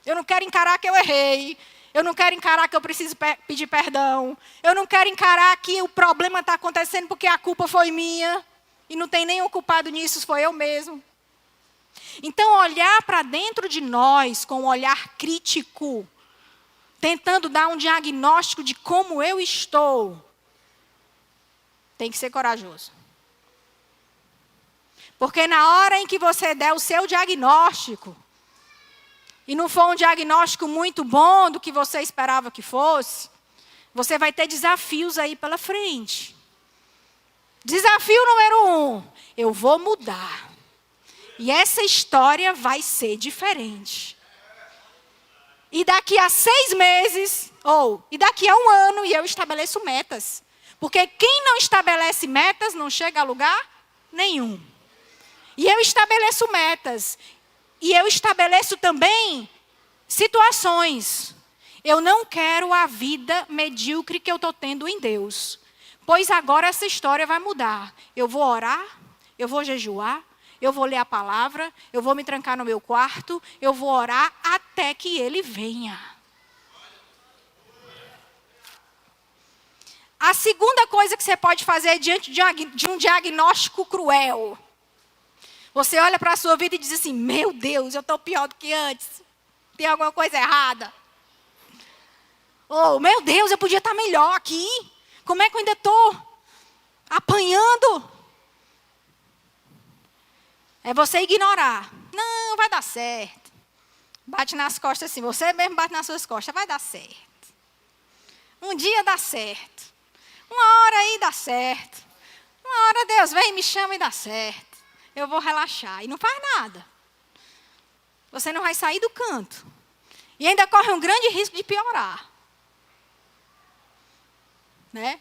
Eu não quero encarar que eu errei. Eu não quero encarar que eu preciso pedir perdão. Eu não quero encarar que o problema está acontecendo porque a culpa foi minha. E não tem nenhum culpado nisso, foi eu mesmo. Então, olhar para dentro de nós com um olhar crítico, tentando dar um diagnóstico de como eu estou, tem que ser corajoso. Porque na hora em que você der o seu diagnóstico, e não for um diagnóstico muito bom do que você esperava que fosse, você vai ter desafios aí pela frente. Desafio número 1, eu vou mudar. E essa história vai ser diferente. E daqui a 6 meses, e daqui a 1 ano, e eu estabeleço metas. Porque quem não estabelece metas não chega a lugar nenhum. E eu estabeleço metas. E eu estabeleço também situações. Eu não quero a vida medíocre que eu estou tendo em Deus. Pois agora essa história vai mudar. Eu vou orar, eu vou jejuar, eu vou ler a palavra, eu vou me trancar no meu quarto, eu vou orar até que Ele venha. A segunda coisa que você pode fazer diante de um diagnóstico cruel. Você olha para a sua vida e diz assim, meu Deus, eu estou pior do que antes. Tem alguma coisa errada. Meu Deus, eu podia estar melhor aqui. Como é que eu ainda estou apanhando? É você ignorar. Não, vai dar certo. Bate nas costas assim. Você mesmo bate nas suas costas. Vai dar certo. Um dia dá certo. Uma hora aí dá certo. Uma hora Deus vem, me chama e dá certo. Eu vou relaxar. E não faz nada. Você não vai sair do canto. E ainda corre um grande risco de piorar. Né?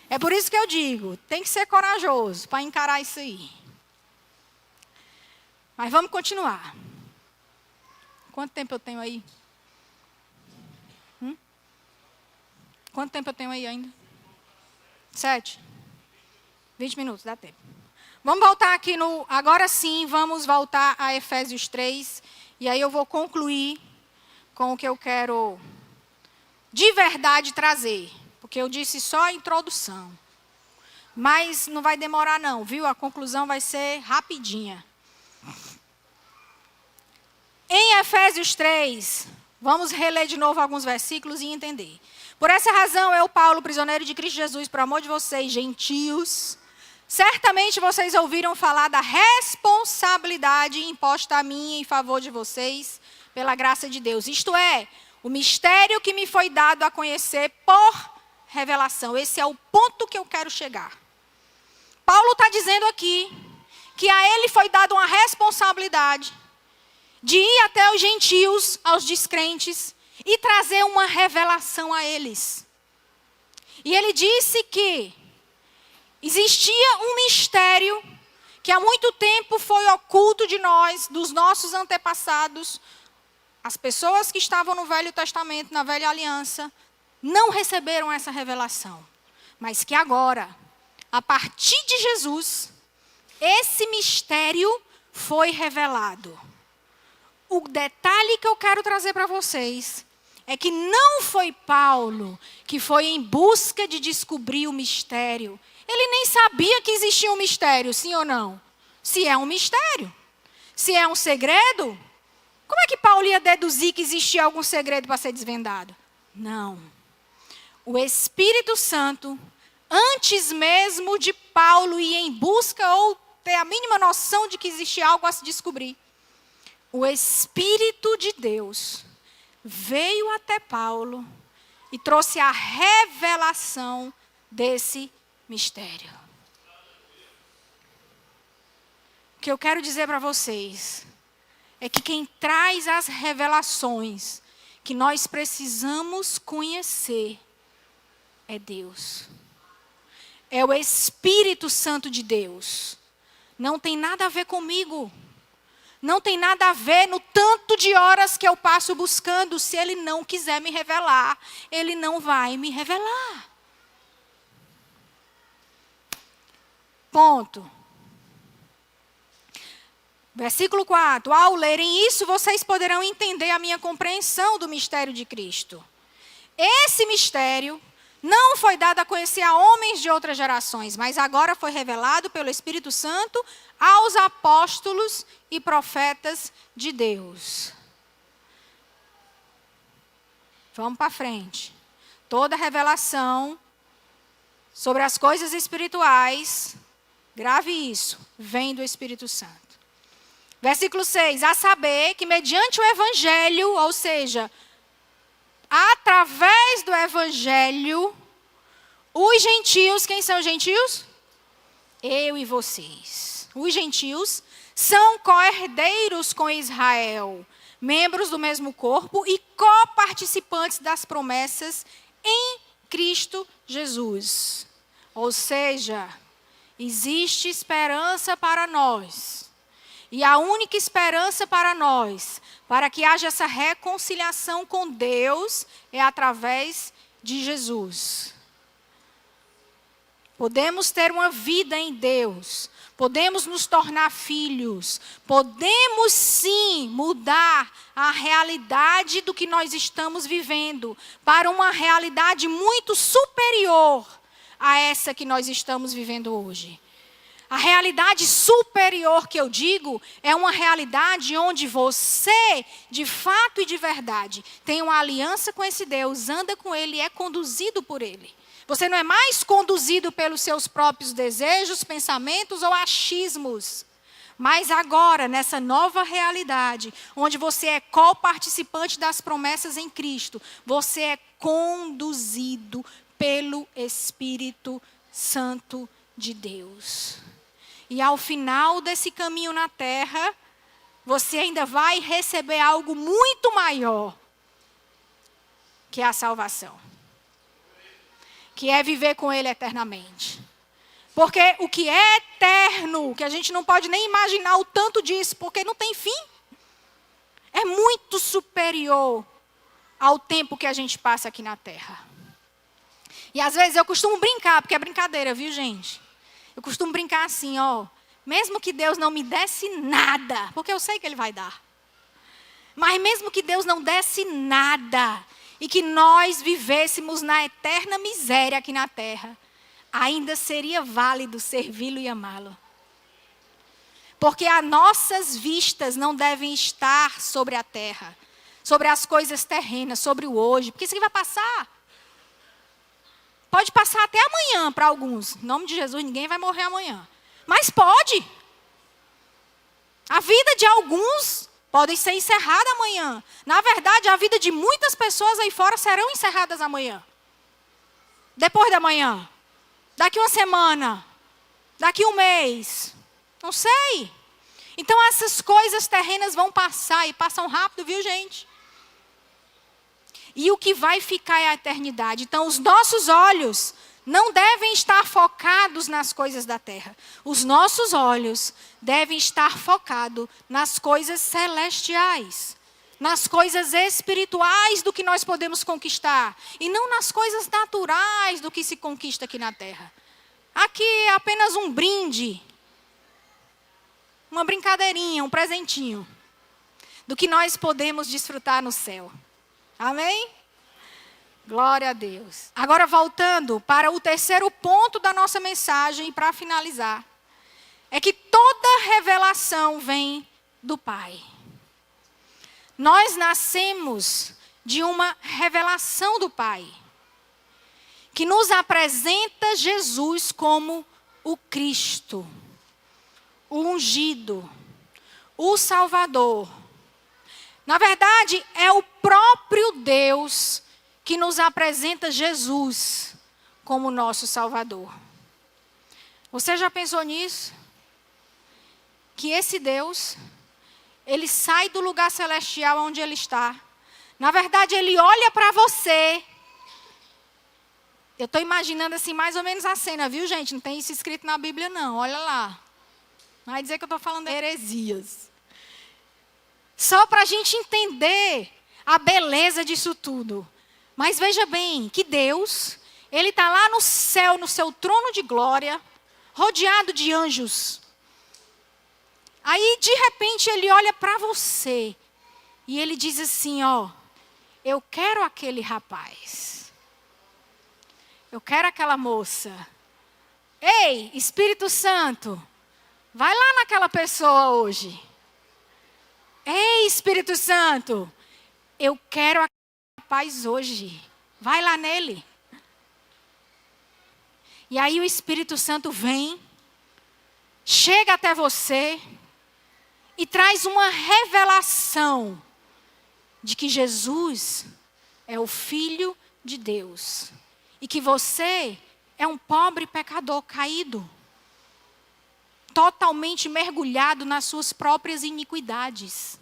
É por isso que eu digo, tem que ser corajoso para encarar isso aí. Mas vamos continuar. Quanto tempo eu tenho aí? Quanto tempo eu tenho aí ainda? 7? 20 minutos, dá tempo. Vamos voltar aqui no... Agora sim, vamos voltar a Efésios 3. E aí eu vou concluir com o que eu quero de verdade trazer. Porque eu disse só a introdução. Mas não vai demorar não, viu? A conclusão vai ser rapidinha. Em Efésios 3, vamos reler de novo alguns versículos e entender. Por essa razão, eu, Paulo, prisioneiro de Cristo Jesus, por amor de vocês, gentios, certamente vocês ouviram falar da responsabilidade imposta a mim em favor de vocês, pela graça de Deus. Isto é, o mistério que me foi dado a conhecer por revelação. Esse é o ponto que eu quero chegar. Paulo está dizendo aqui que a ele foi dada uma responsabilidade de ir até os gentios, aos descrentes, e trazer uma revelação a eles. E ele disse que existia um mistério que há muito tempo foi oculto de nós, dos nossos antepassados. As pessoas que estavam no Velho Testamento, na Velha Aliança, não receberam essa revelação. Mas que agora, a partir de Jesus, esse mistério foi revelado. O detalhe que eu quero trazer para vocês é que não foi Paulo que foi em busca de descobrir o mistério. Ele nem sabia que existia um mistério, sim ou não? Se é um mistério, se é um segredo, como é que Paulo ia deduzir que existia algum segredo para ser desvendado? Não. O Espírito Santo, antes mesmo de Paulo ir em busca ou ter a mínima noção de que existia algo a se descobrir, o Espírito de Deus veio até Paulo e trouxe a revelação desse mistério. O que eu quero dizer para vocês é que quem traz as revelações que nós precisamos conhecer é Deus. É o Espírito Santo de Deus. Não tem nada a ver comigo. Não tem nada a ver no tanto de horas que eu passo buscando. Se Ele não quiser me revelar, Ele não vai me revelar. Ponto. Versículo 4. Ao lerem isso, vocês poderão entender a minha compreensão do mistério de Cristo. Esse mistério não foi dado a conhecer a homens de outras gerações, mas agora foi revelado pelo Espírito Santo aos apóstolos e profetas de Deus. Vamos para frente. Toda revelação sobre as coisas espirituais, grave isso, vem do Espírito Santo. Versículo 6. A saber que mediante o Evangelho, ou seja, através do Evangelho, os gentios, quem são os gentios? Eu e vocês. Os gentios são co-herdeiros com Israel, membros do mesmo corpo e coparticipantes das promessas em Cristo Jesus. Ou seja, existe esperança para nós. E a única esperança para nós, para que haja essa reconciliação com Deus, é através de Jesus. Podemos ter uma vida em Deus, podemos nos tornar filhos, podemos sim mudar a realidade do que nós estamos vivendo para uma realidade muito superior a essa que nós estamos vivendo hoje. A realidade superior que eu digo é uma realidade onde você, de fato e de verdade, tem uma aliança com esse Deus, anda com Ele e é conduzido por Ele. Você não é mais conduzido pelos seus próprios desejos, pensamentos ou achismos. Mas agora, nessa nova realidade, onde você é coparticipante das promessas em Cristo, você é conduzido pelo Espírito Santo de Deus. E ao final desse caminho na terra, você ainda vai receber algo muito maior, que é a salvação. Que é viver com Ele eternamente. Porque o que é eterno, que a gente não pode nem imaginar o tanto disso, porque não tem fim, é muito superior ao tempo que a gente passa aqui na terra. E às vezes eu costumo brincar, porque é brincadeira, viu, gente? Eu costumo brincar assim, ó. Mesmo que Deus não me desse nada, porque eu sei que Ele vai dar. Mas mesmo que Deus não desse nada, e que nós vivêssemos na eterna miséria aqui na terra, ainda seria válido servi-lo e amá-lo. Porque as nossas vistas não devem estar sobre a terra, sobre as coisas terrenas, sobre o hoje, porque isso aqui vai passar. Pode passar até amanhã para alguns. Em nome de Jesus, ninguém vai morrer amanhã. Mas pode. A vida de alguns pode ser encerrada amanhã. Na verdade, a vida de muitas pessoas aí fora serão encerradas amanhã. Depois da manhã. Daqui uma semana. Daqui um mês. Não sei. Então essas coisas terrenas vão passar e passam rápido, viu, gente? E o que vai ficar é a eternidade. Então os nossos olhos não devem estar focados nas coisas da terra. Os nossos olhos devem estar focados nas coisas celestiais, nas coisas espirituais do que nós podemos conquistar, e não nas coisas naturais do que se conquista aqui na terra. Aqui é apenas um brinde, uma brincadeirinha, um presentinho, do que nós podemos desfrutar no céu. Amém? Glória a Deus. Agora voltando para o terceiro ponto da nossa mensagem, para finalizar. É que toda revelação vem do Pai. Nós nascemos de uma revelação do Pai, que nos apresenta Jesus como o Cristo, o ungido, o Salvador. Na verdade, é o próprio Deus que nos apresenta Jesus como nosso Salvador. Você já pensou nisso? Que esse Deus, Ele sai do lugar celestial onde Ele está. Na verdade, Ele olha para você. Eu estou imaginando assim mais ou menos a cena, viu, gente? Não tem isso escrito na Bíblia, não. Olha lá. Não vai dizer que eu estou falando de heresias. Só para a gente entender a beleza disso tudo. Mas veja bem, que Deus, Ele está lá no céu, no seu trono de glória, rodeado de anjos. Aí, de repente, Ele olha para você e Ele diz assim, ó, eu quero aquele rapaz. Eu quero aquela moça. Ei, Espírito Santo, vai lá naquela pessoa hoje. Ei, Espírito Santo, eu quero aquele rapaz hoje. Vai lá nele. E aí o Espírito Santo vem, chega até você e traz uma revelação de que Jesus é o Filho de Deus. E que você é um pobre pecador caído, totalmente mergulhado nas suas próprias iniquidades.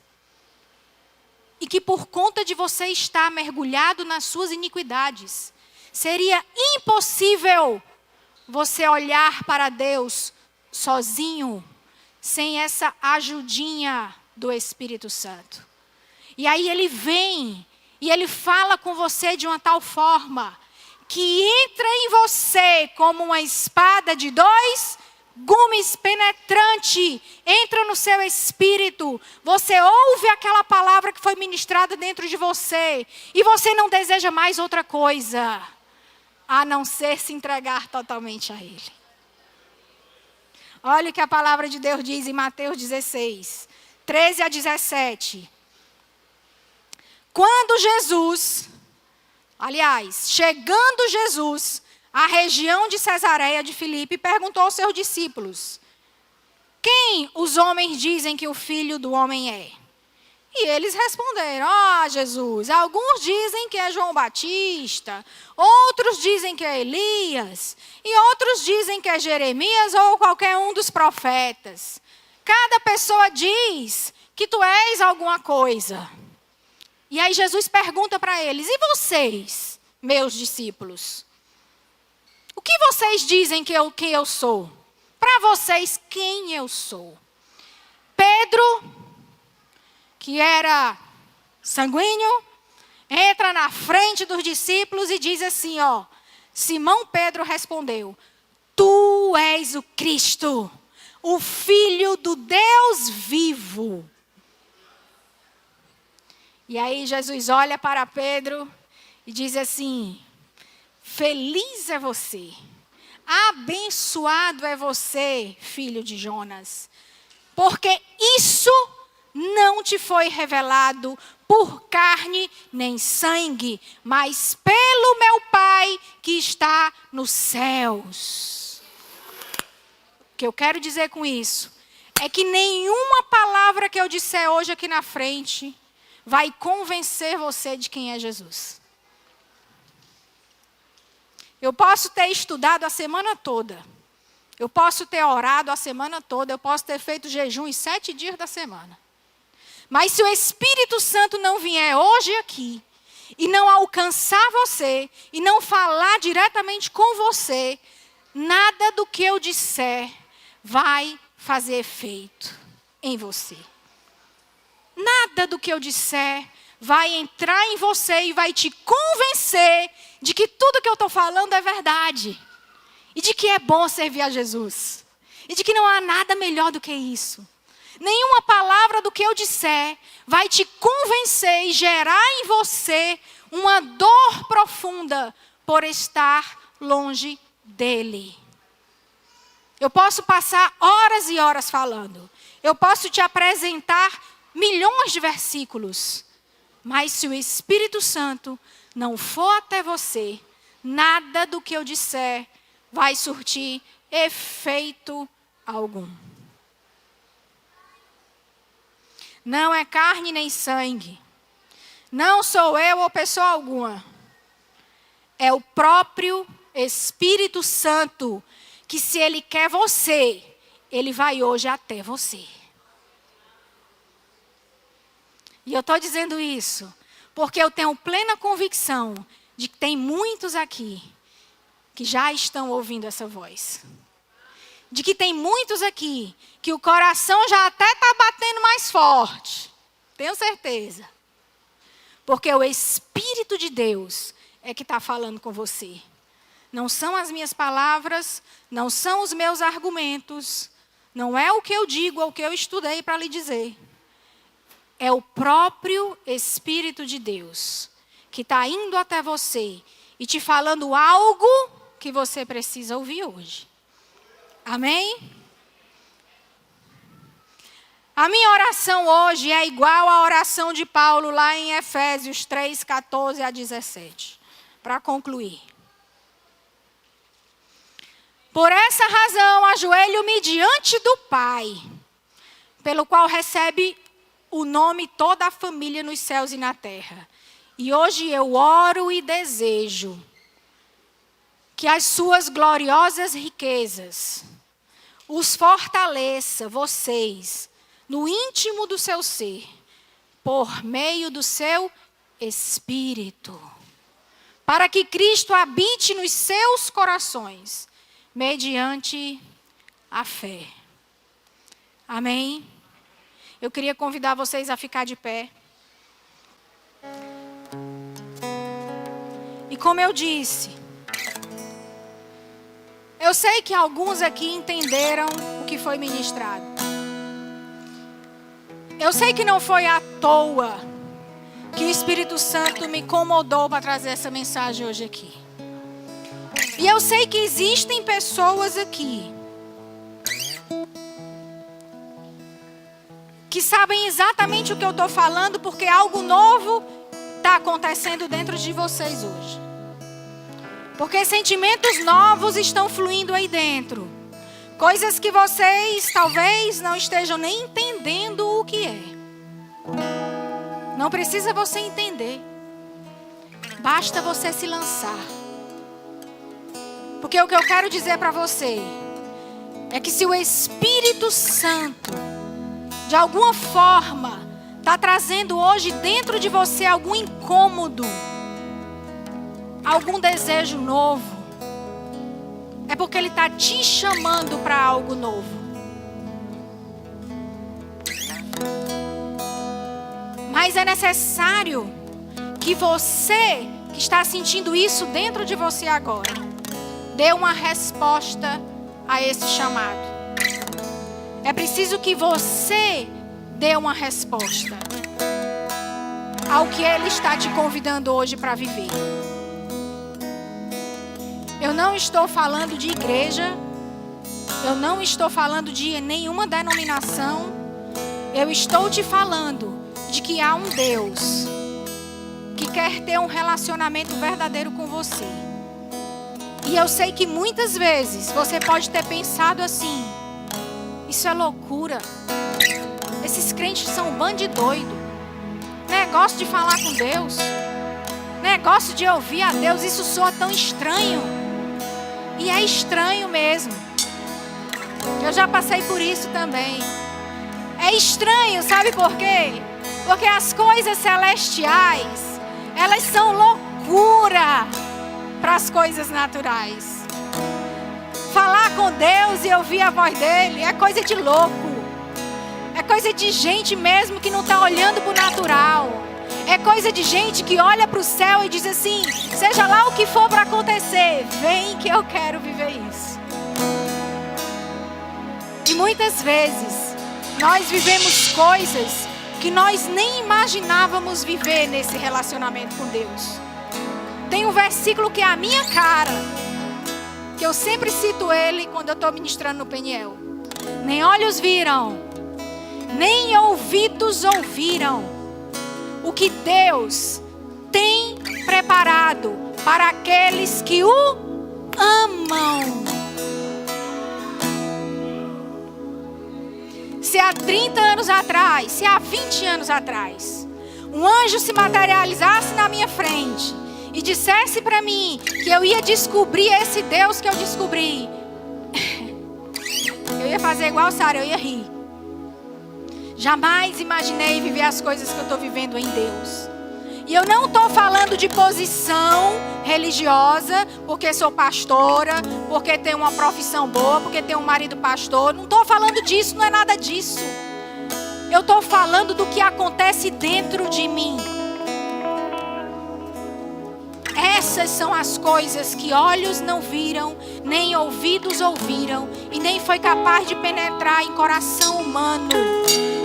E que por conta de você estar mergulhado nas suas iniquidades, seria impossível você olhar para Deus sozinho, sem essa ajudinha do Espírito Santo. E aí Ele vem e Ele fala com você de uma tal forma que entra em você como uma espada de dois gumes penetrante, entra no seu espírito, você ouve aquela palavra que foi ministrada dentro de você, e você não deseja mais outra coisa, a não ser se entregar totalmente a Ele. Olha o que a palavra de Deus diz em Mateus 16, 13 a 17. Quando Jesus, aliás, chegando Jesus à região de Cesareia de Filipe, perguntou aos seus discípulos, quem os homens dizem que o Filho do Homem é? E eles responderam, Jesus, alguns dizem que é João Batista, outros dizem que é Elias, e outros dizem que é Jeremias ou qualquer um dos profetas. Cada pessoa diz que tu és alguma coisa. E aí Jesus pergunta para eles, e vocês, meus discípulos? O que vocês dizem quem eu sou? Para vocês, quem eu sou? Pedro, que era sanguíneo, entra na frente dos discípulos e diz assim, ó. Simão Pedro respondeu: Tu és o Cristo, o Filho do Deus vivo. E aí Jesus olha para Pedro e diz assim: Feliz é você, abençoado é você, filho de Jonas, porque isso não te foi revelado por carne nem sangue, mas pelo meu Pai que está nos céus. O que eu quero dizer com isso é que nenhuma palavra que eu disser hoje aqui na frente vai convencer você de quem é Jesus. Eu posso ter estudado a semana toda. Eu posso ter orado a semana toda. Eu posso ter feito jejum em 7 dias da semana. Mas se o Espírito Santo não vier hoje aqui, e não alcançar você, e não falar diretamente com você, nada do que eu disser vai fazer efeito em você. Nada do que eu disser vai entrar em você e vai te convencer de que tudo que eu estou falando é verdade. E de que é bom servir a Jesus. E de que não há nada melhor do que isso. Nenhuma palavra do que eu disser vai te convencer e gerar em você uma dor profunda por estar longe dele. Eu posso passar horas e horas falando. Eu posso te apresentar milhões de versículos. Mas se o Espírito Santo não for até você, nada do que eu disser vai surtir efeito algum. Não é carne nem sangue. Não sou eu ou pessoa alguma. É o próprio Espírito Santo que, se Ele quer você, Ele vai hoje até você. E eu estou dizendo isso porque eu tenho plena convicção de que tem muitos aqui que já estão ouvindo essa voz. De que tem muitos aqui que o coração já até está batendo mais forte. Tenho certeza. Porque o Espírito de Deus é que está falando com você. Não são as minhas palavras, não são os meus argumentos, não é o que eu digo, é o que eu estudei para lhe dizer. É o próprio Espírito de Deus que está indo até você e te falando algo que você precisa ouvir hoje. Amém? A minha oração hoje é igual à oração de Paulo lá em Efésios 3, 14 a 17. Para concluir. Por essa razão, ajoelho-me diante do Pai, pelo qual recebe o nome toda a família nos céus e na terra. E hoje eu oro e desejo que as suas gloriosas riquezas os fortaleça, vocês, no íntimo do seu ser, por meio do seu Espírito, para que Cristo habite nos seus corações, mediante a fé. Amém? Eu queria convidar vocês a ficar de pé. E como eu disse, eu sei que alguns aqui entenderam o que foi ministrado. Eu sei que não foi à toa que o Espírito Santo me incomodou para trazer essa mensagem hoje aqui. E eu sei que existem pessoas aqui que sabem exatamente o que eu estou falando, porque algo novo está acontecendo dentro de vocês hoje. Porque sentimentos novos estão fluindo aí dentro. Coisas que vocês talvez não estejam nem entendendo o que é. Não precisa você entender. Basta você se lançar. Porque o que eu quero dizer para você é que se o Espírito Santo, de alguma forma, está trazendo hoje dentro de você algum incômodo, algum desejo novo, é porque Ele está te chamando para algo novo. Mas é necessário que você, que está sentindo isso dentro de você agora, dê uma resposta a esse chamado. É preciso que você dê uma resposta ao que Ele está te convidando hoje para viver. Eu não estou falando de igreja, eu não estou falando de nenhuma denominação, eu estou te falando de que há um Deus que quer ter um relacionamento verdadeiro com você. E eu sei que muitas vezes você pode ter pensado assim: isso é loucura, esses crentes são um bando de doido, negócio de falar com Deus, negócio de ouvir a Deus, isso soa tão estranho. E é estranho mesmo. Eu já passei por isso também. É estranho, sabe por quê? Porque as coisas celestiais, elas são loucura para as coisas naturais. Falar com Deus e ouvir a voz dele é coisa de louco. É coisa de gente mesmo que não está olhando para o natural. É coisa de gente que olha para o céu e diz assim: seja lá o que for para acontecer, vem que eu quero viver isso. E muitas vezes nós vivemos coisas que nós nem imaginávamos viver nesse relacionamento com Deus. Tem um versículo que é a minha cara, que eu sempre cito ele quando eu estou ministrando no Peniel. Nem olhos viram, nem ouvidos ouviram o que Deus tem preparado para aqueles que o amam. Se há 30 anos atrás, se há 20 anos atrás, um anjo se materializasse na minha frente e dissesse para mim que eu ia descobrir esse Deus que eu descobri, eu ia fazer igual Sara, eu ia rir. Jamais imaginei viver as coisas que eu estou vivendo em Deus. E eu não estou falando de posição religiosa, porque sou pastora, porque tenho uma profissão boa, porque tenho um marido pastor. Não estou falando disso, não é nada disso. Eu estou falando do que acontece dentro de mim. Essas são as coisas que olhos não viram, nem ouvidos ouviram, e nem foi capaz de penetrar em coração humano.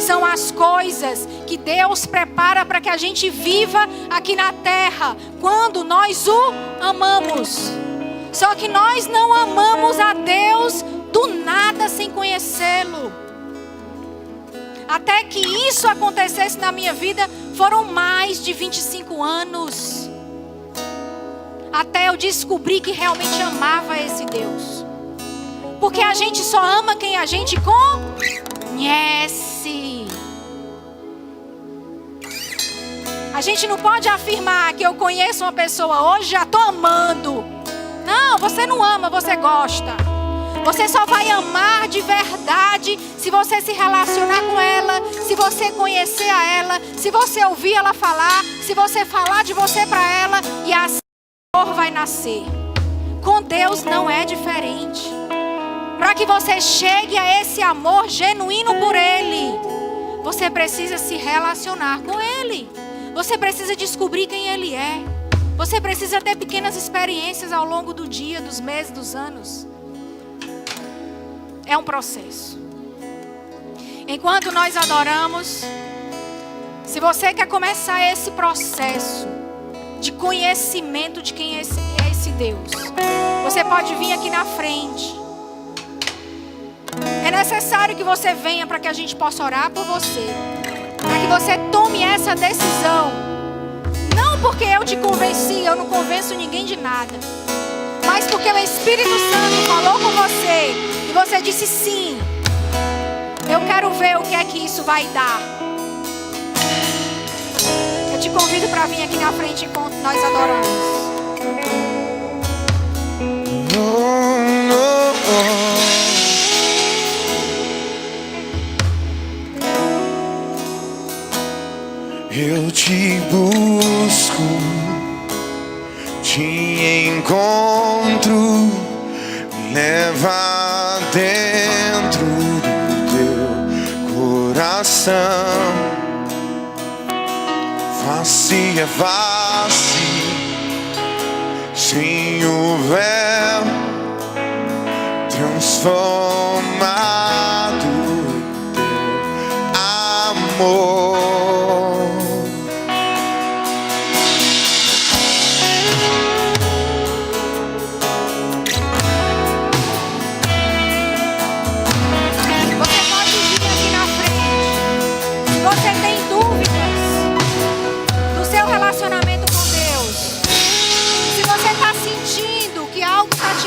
São as coisas que Deus prepara para que a gente viva aqui na terra, quando nós o amamos. Só que nós não amamos a Deus do nada, sem conhecê-lo. Até que isso acontecesse na minha vida, foram mais de 25 anos. Até eu descobri que realmente amava esse Deus. Porque a gente só ama quem a gente conhece. A gente não pode afirmar que eu conheço uma pessoa hoje, já estou amando. Não, você não ama, você gosta. Você só vai amar de verdade se você se relacionar com ela, se você conhecer a ela, se você ouvir ela falar, se você falar de você para ela, e assim o amor vai nascer. Com Deus não é diferente. Para que você chegue a esse amor genuíno por Ele, você precisa se relacionar com Ele. Você precisa descobrir quem Ele é. Você precisa ter pequenas experiências ao longo do dia, dos meses, dos anos. É um processo. Enquanto nós adoramos, se você quer começar esse processo de conhecimento de quem é esse Deus, você pode vir aqui na frente. É necessário que você venha para que a gente possa orar por você. Para que você tome essa decisão. Não porque eu te convenci, eu não convenço ninguém de nada. Mas porque o Espírito Santo falou com você e você disse sim. Eu quero ver o que é que isso vai dar. Eu te convido para vir aqui na frente enquanto nós adoramos. Eu te busco, te encontro, me leva dentro do teu coração, face a face, sem o véu, transformado em teu amor.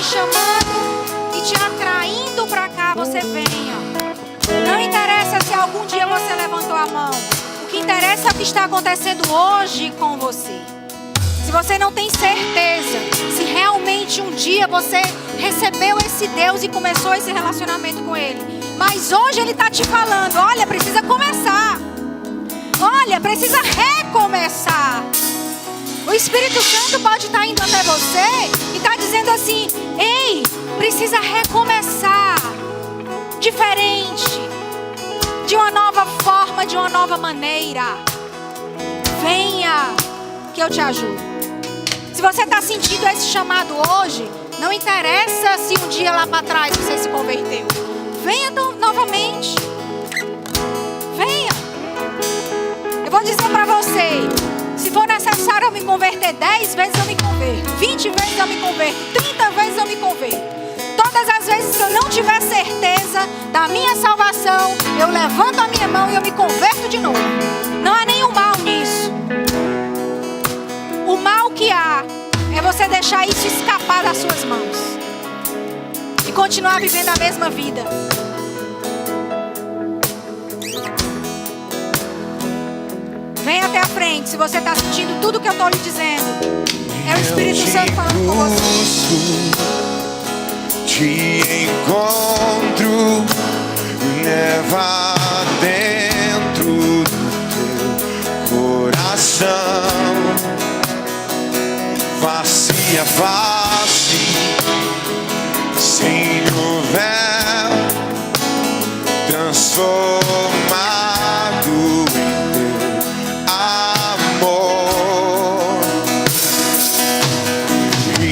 Chamando e te atraindo para cá, você venha. Não interessa se algum dia você levantou a mão. O que interessa é o que está acontecendo hoje com você. Se você não tem certeza se realmente um dia você recebeu esse Deus e começou esse relacionamento com Ele, mas hoje Ele está te falando: olha, precisa começar. Olha, precisa recomeçar. O Espírito Santo pode estar indo até você e estar dizendo assim: ei, precisa recomeçar. Diferente. De uma nova forma, de uma nova maneira. Venha, que eu te ajudo. Se você está sentindo esse chamado hoje, não interessa se um dia lá para trás você se converteu. Venha novamente. Venha. Eu vou dizer para você: se for necessário eu me converter 10 vezes, eu me converto. 20 vezes eu me converto. 30 vezes eu me converto. Todas as vezes que eu não tiver certeza da minha salvação, eu levanto a minha mão e eu me converto de novo. Não há nenhum mal nisso. O mal que há é você deixar isso escapar das suas mãos e continuar vivendo a mesma vida. Vem até a frente se você está sentindo tudo que eu estou lhe dizendo. É o Espírito Santo falando com você. Te encontro, leva dentro do teu coração, face a face, sem o véu, transformado em teu amor. E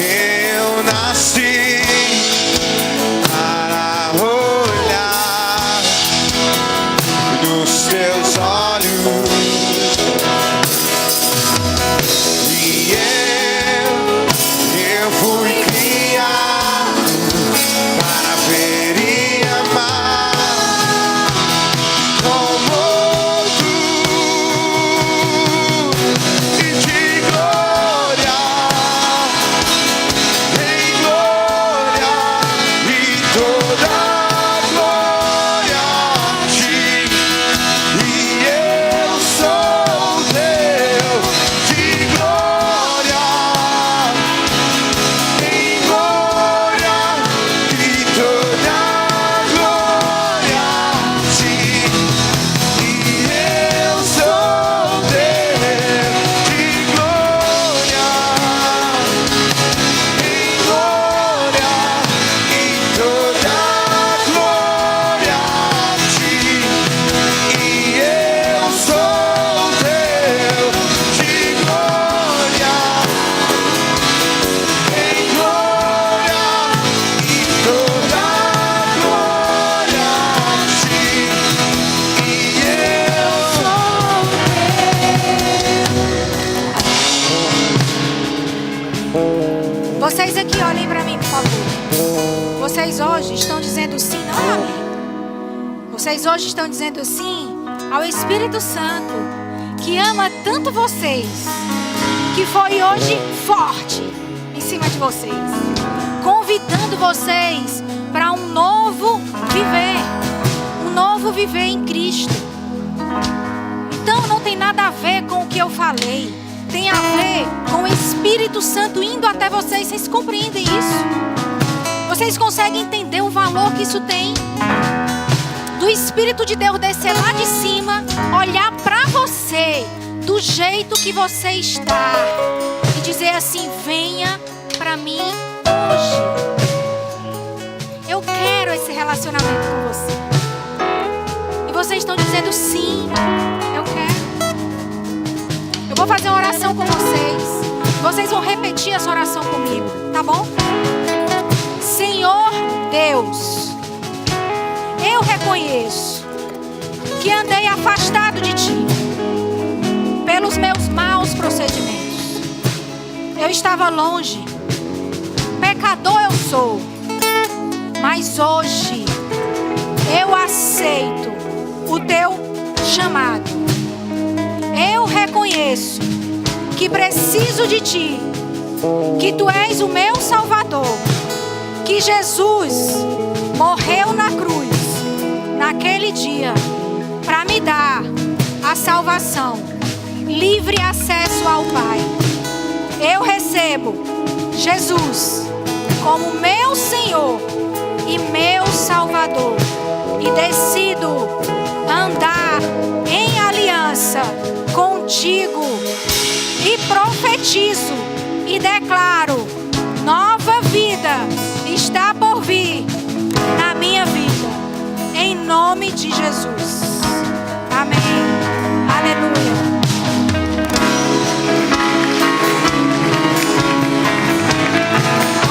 eu nasci para olhar nos teus olhos. E eu fui criado para ver e amar como tu, e de glória em glória, e toda glória a ti. E eu sou teu, de glória em glória, e toda glória a ti. E eu sou teu, de glória em glória, e toda glória a ti. E eu sou teu, de glória em glória, e toda glória a ti. E eu sou. Vocês aqui, olhem para mim, por favor. Vocês hoje estão dizendo sim, não é amém? Vocês hoje estão dizendo sim ao Espírito Santo, que ama tanto vocês, que foi hoje forte em cima de vocês, convidando vocês para um novo viver em Cristo. Então não tem nada a ver com o que eu falei, tem a ver com o Espírito Santo indo até vocês. Vocês compreendem isso? Vocês conseguem entender o valor que isso tem? Do Espírito de Deus descer lá de cima, olhar para você do jeito que você está e dizer assim: venha para mim relacionamento com você. E vocês estão dizendo sim, eu quero. Eu vou fazer uma oração com vocês. Vocês vão repetir essa oração comigo, tá bom? Senhor Deus, eu reconheço que andei afastado de Ti pelos meus maus procedimentos. Eu estava longe, pecador eu sou, mas hoje eu aceito o Teu chamado. Eu reconheço que preciso de Ti, que Tu és o meu Salvador, que Jesus morreu na cruz naquele dia para me dar a salvação, livre acesso ao Pai. Eu recebo Jesus como meu Senhor e meu Salvador e decido andar em aliança contigo e profetizo e declaro: nova vida está por vir na minha vida, em nome de Jesus. Amém. Aleluia.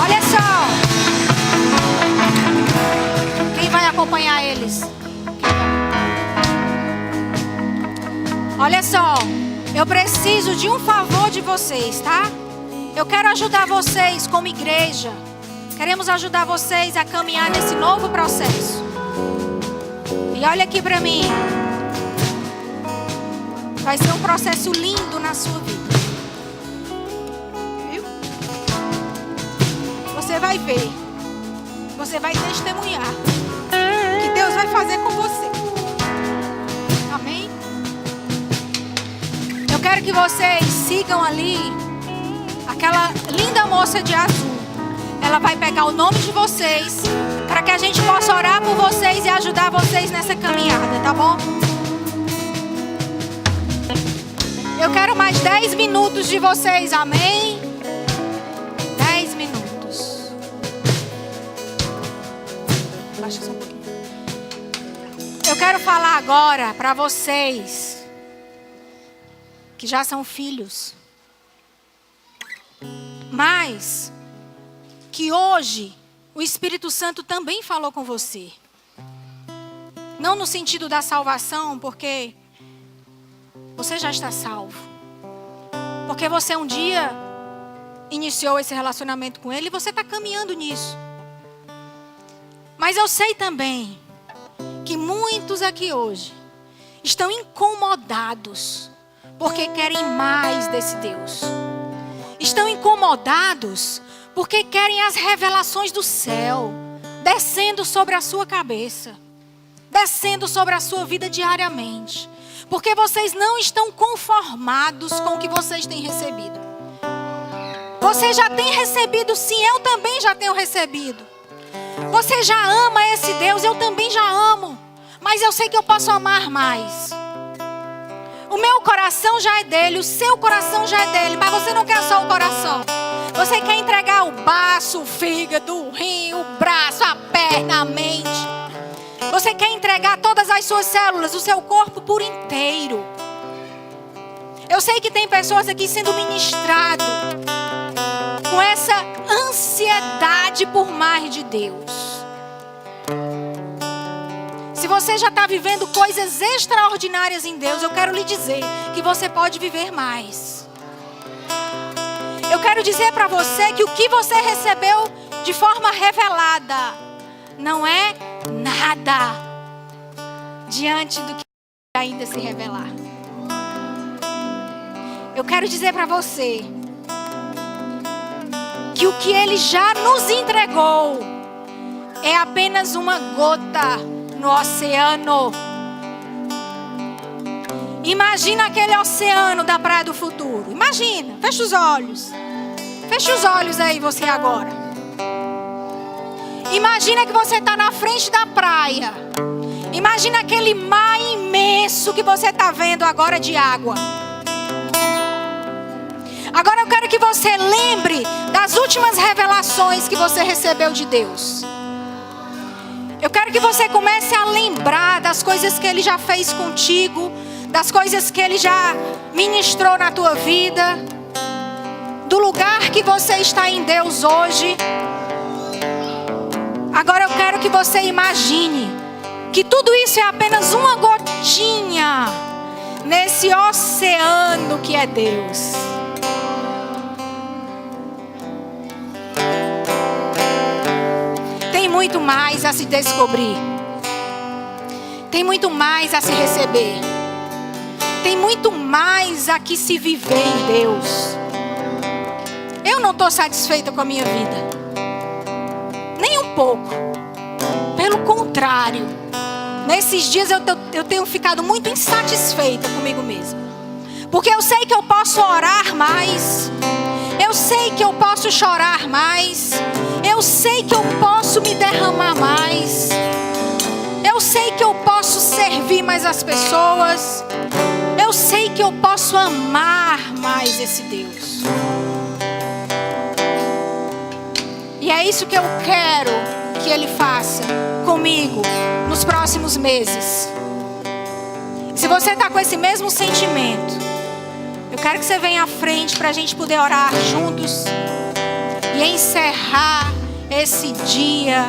Olha só. Quem vai acompanhar eles? Olha só. Eu preciso de um favor de vocês, tá? Eu quero ajudar vocês como igreja. Queremos ajudar vocês a caminhar nesse novo processo. E olha aqui para mim. Vai ser um processo lindo na sua vida. Viu? Você vai ver. Você vai testemunhar que Deus vai fazer com você. Amém? Eu quero que vocês sigam ali aquela linda moça de azul. Ela vai pegar o nome de vocês para que a gente possa orar por vocês e ajudar vocês nessa caminhada, tá bom? Eu quero mais 10 minutos de vocês, amém? 10 minutos. Baixa só um pouquinho. Eu quero falar agora para vocês que já são filhos, mas que hoje o Espírito Santo também falou com você. Não no sentido da salvação, porque você já está salvo. Porque você um dia iniciou esse relacionamento com Ele e você está caminhando nisso. Mas eu sei também que muitos aqui hoje estão incomodados porque querem mais desse Deus. Estão incomodados porque querem as revelações do céu descendo sobre a sua cabeça, descendo sobre a sua vida diariamente. Porque vocês não estão conformados com o que vocês têm recebido. Você já tem recebido, sim, eu também já tenho recebido. Você já ama esse Deus, eu também já amo. Mas eu sei que eu posso amar mais. O meu coração já é dele, o seu coração já é dele. Mas você não quer só o coração. Você quer entregar o baço, o fígado, o rim, o braço, a perna, a mente. Você quer entregar todas as suas células, o seu corpo por inteiro. Eu sei que tem pessoas aqui sendo ministrado com essa ansiedade por mais de Deus. Se você já está vivendo coisas extraordinárias em Deus, eu quero lhe dizer que você pode viver mais. Eu quero dizer para você que o que você recebeu de forma revelada não é nada diante do que ainda se revelar. Eu quero dizer para você que o que Ele já nos entregou é apenas uma gota no oceano. Imagina aquele oceano da Praia do Futuro. Imagina, fecha os olhos. Fecha os olhos aí você agora. Imagina que você está na frente da praia. Imagina aquele mar imenso que você está vendo agora de água. Agora eu quero que você lembre das últimas revelações que você recebeu de Deus. Eu quero que você comece a lembrar das coisas que Ele já fez contigo, das coisas que Ele já ministrou na tua vida, do lugar que você está em Deus hoje. Agora eu quero que você imagine que tudo isso é apenas uma gotinha nesse oceano que é Deus. Tem muito mais a se descobrir. Tem muito mais a se receber. Tem muito mais a que se viver em Deus. Eu não estou satisfeita com a minha vida. Nem um pouco. Pelo contrário. Nesses dias eu tenho ficado muito insatisfeita comigo mesma. Porque eu sei que eu posso orar mais. Eu sei que eu posso chorar mais. Eu sei que eu posso me derramar mais. Eu sei que eu posso servir mais as pessoas. Eu sei que eu posso amar mais esse Deus. E é isso que eu quero que Ele faça comigo nos próximos meses. Se você está com esse mesmo sentimento, eu quero que você venha à frente para a gente poder orar juntos e encerrar esse dia,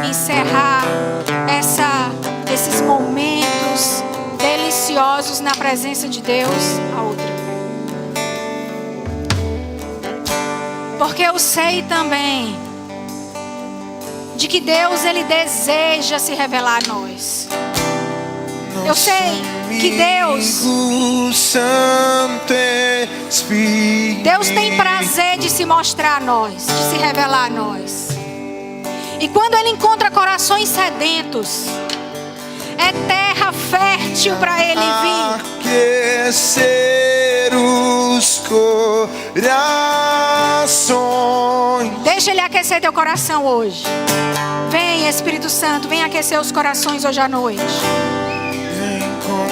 encerrar esses momentos deliciosos na presença de Deus. A outra. Porque eu sei também de que Deus, Ele deseja se revelar a nós. Eu sei que Deus tem prazer de se mostrar a nós, de se revelar a nós. E quando Ele encontra corações sedentos, é terra fértil para Ele vir. Aquecer os corações. Deixa Ele aquecer teu coração hoje. Vem, Espírito Santo, vem aquecer os corações hoje à noite. Vem com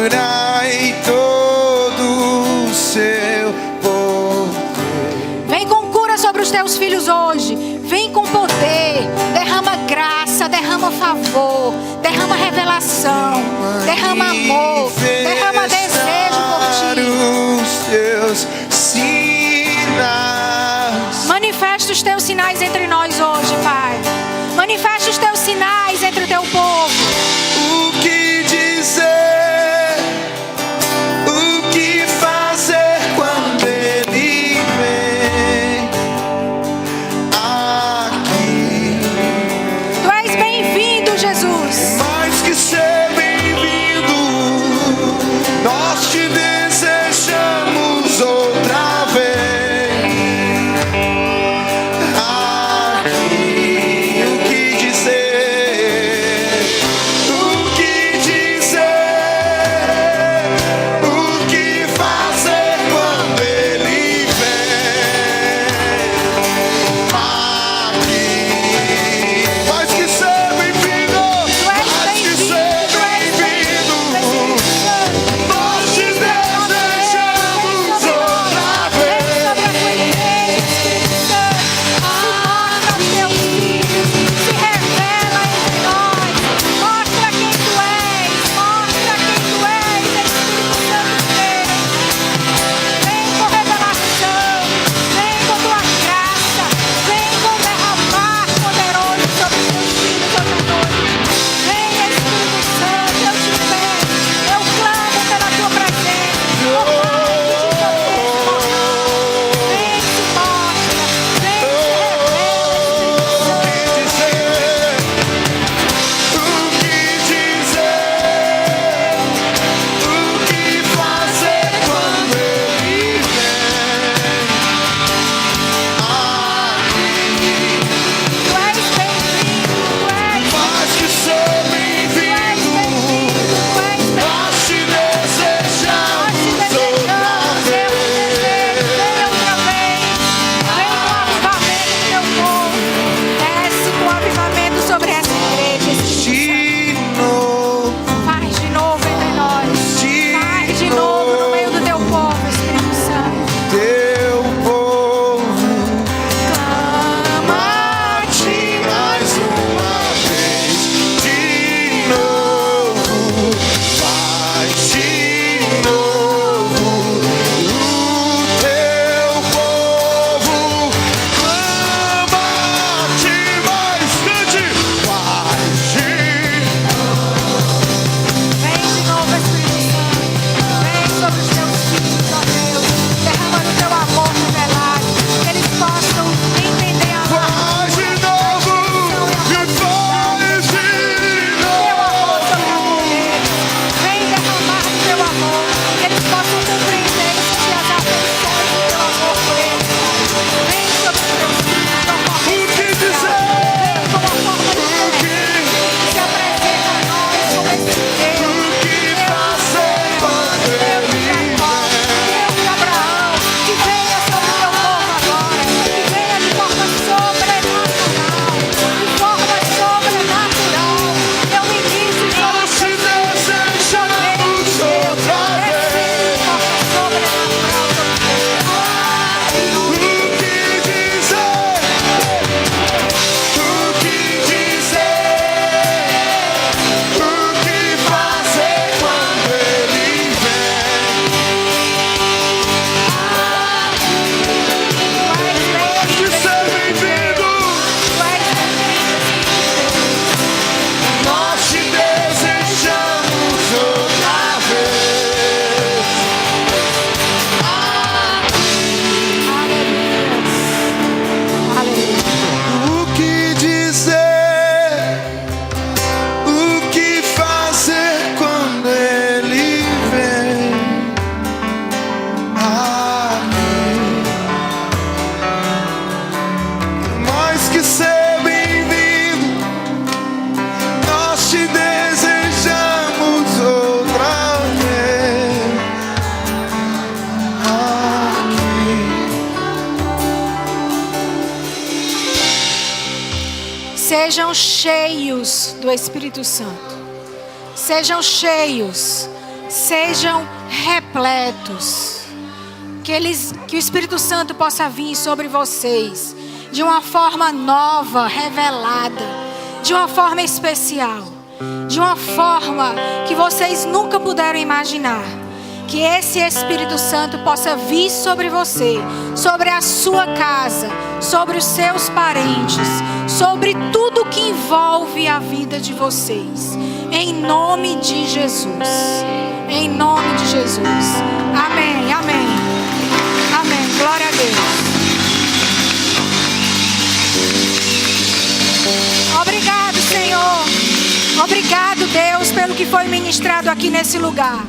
cura e todo o seu poder. Vem com cura sobre os teus filhos hoje. Vem com poder. Derrama graça, derrama favor, derrama revelação, derrama amor, derrama desejo por ti. Os teus sinais. Manifesta os teus sinais entre nós hoje, Pai. Manifesta os teus sinais entre o teu povo. O que dizer? O que fazer quando Ele vem aqui? Tu és bem-vindo, Jesus. Mais que ser bem-vindo, nós te desejamos outra vez. Sejam cheios do Espírito Santo. Sejam cheios. Sejam repletos. Que o Espírito Santo possa vir sobre vocês de uma forma nova, revelada, de uma forma especial, de uma forma que vocês nunca puderam imaginar. Que esse Espírito Santo possa vir sobre você, sobre a sua casa, sobre os seus parentes, sobre tudo que envolve a vida de vocês. Em nome de Jesus. Em nome de Jesus. Amém, amém. Amém. Glória a Deus. Obrigado, Senhor. Obrigado, Deus, pelo que foi ministrado aqui nesse lugar.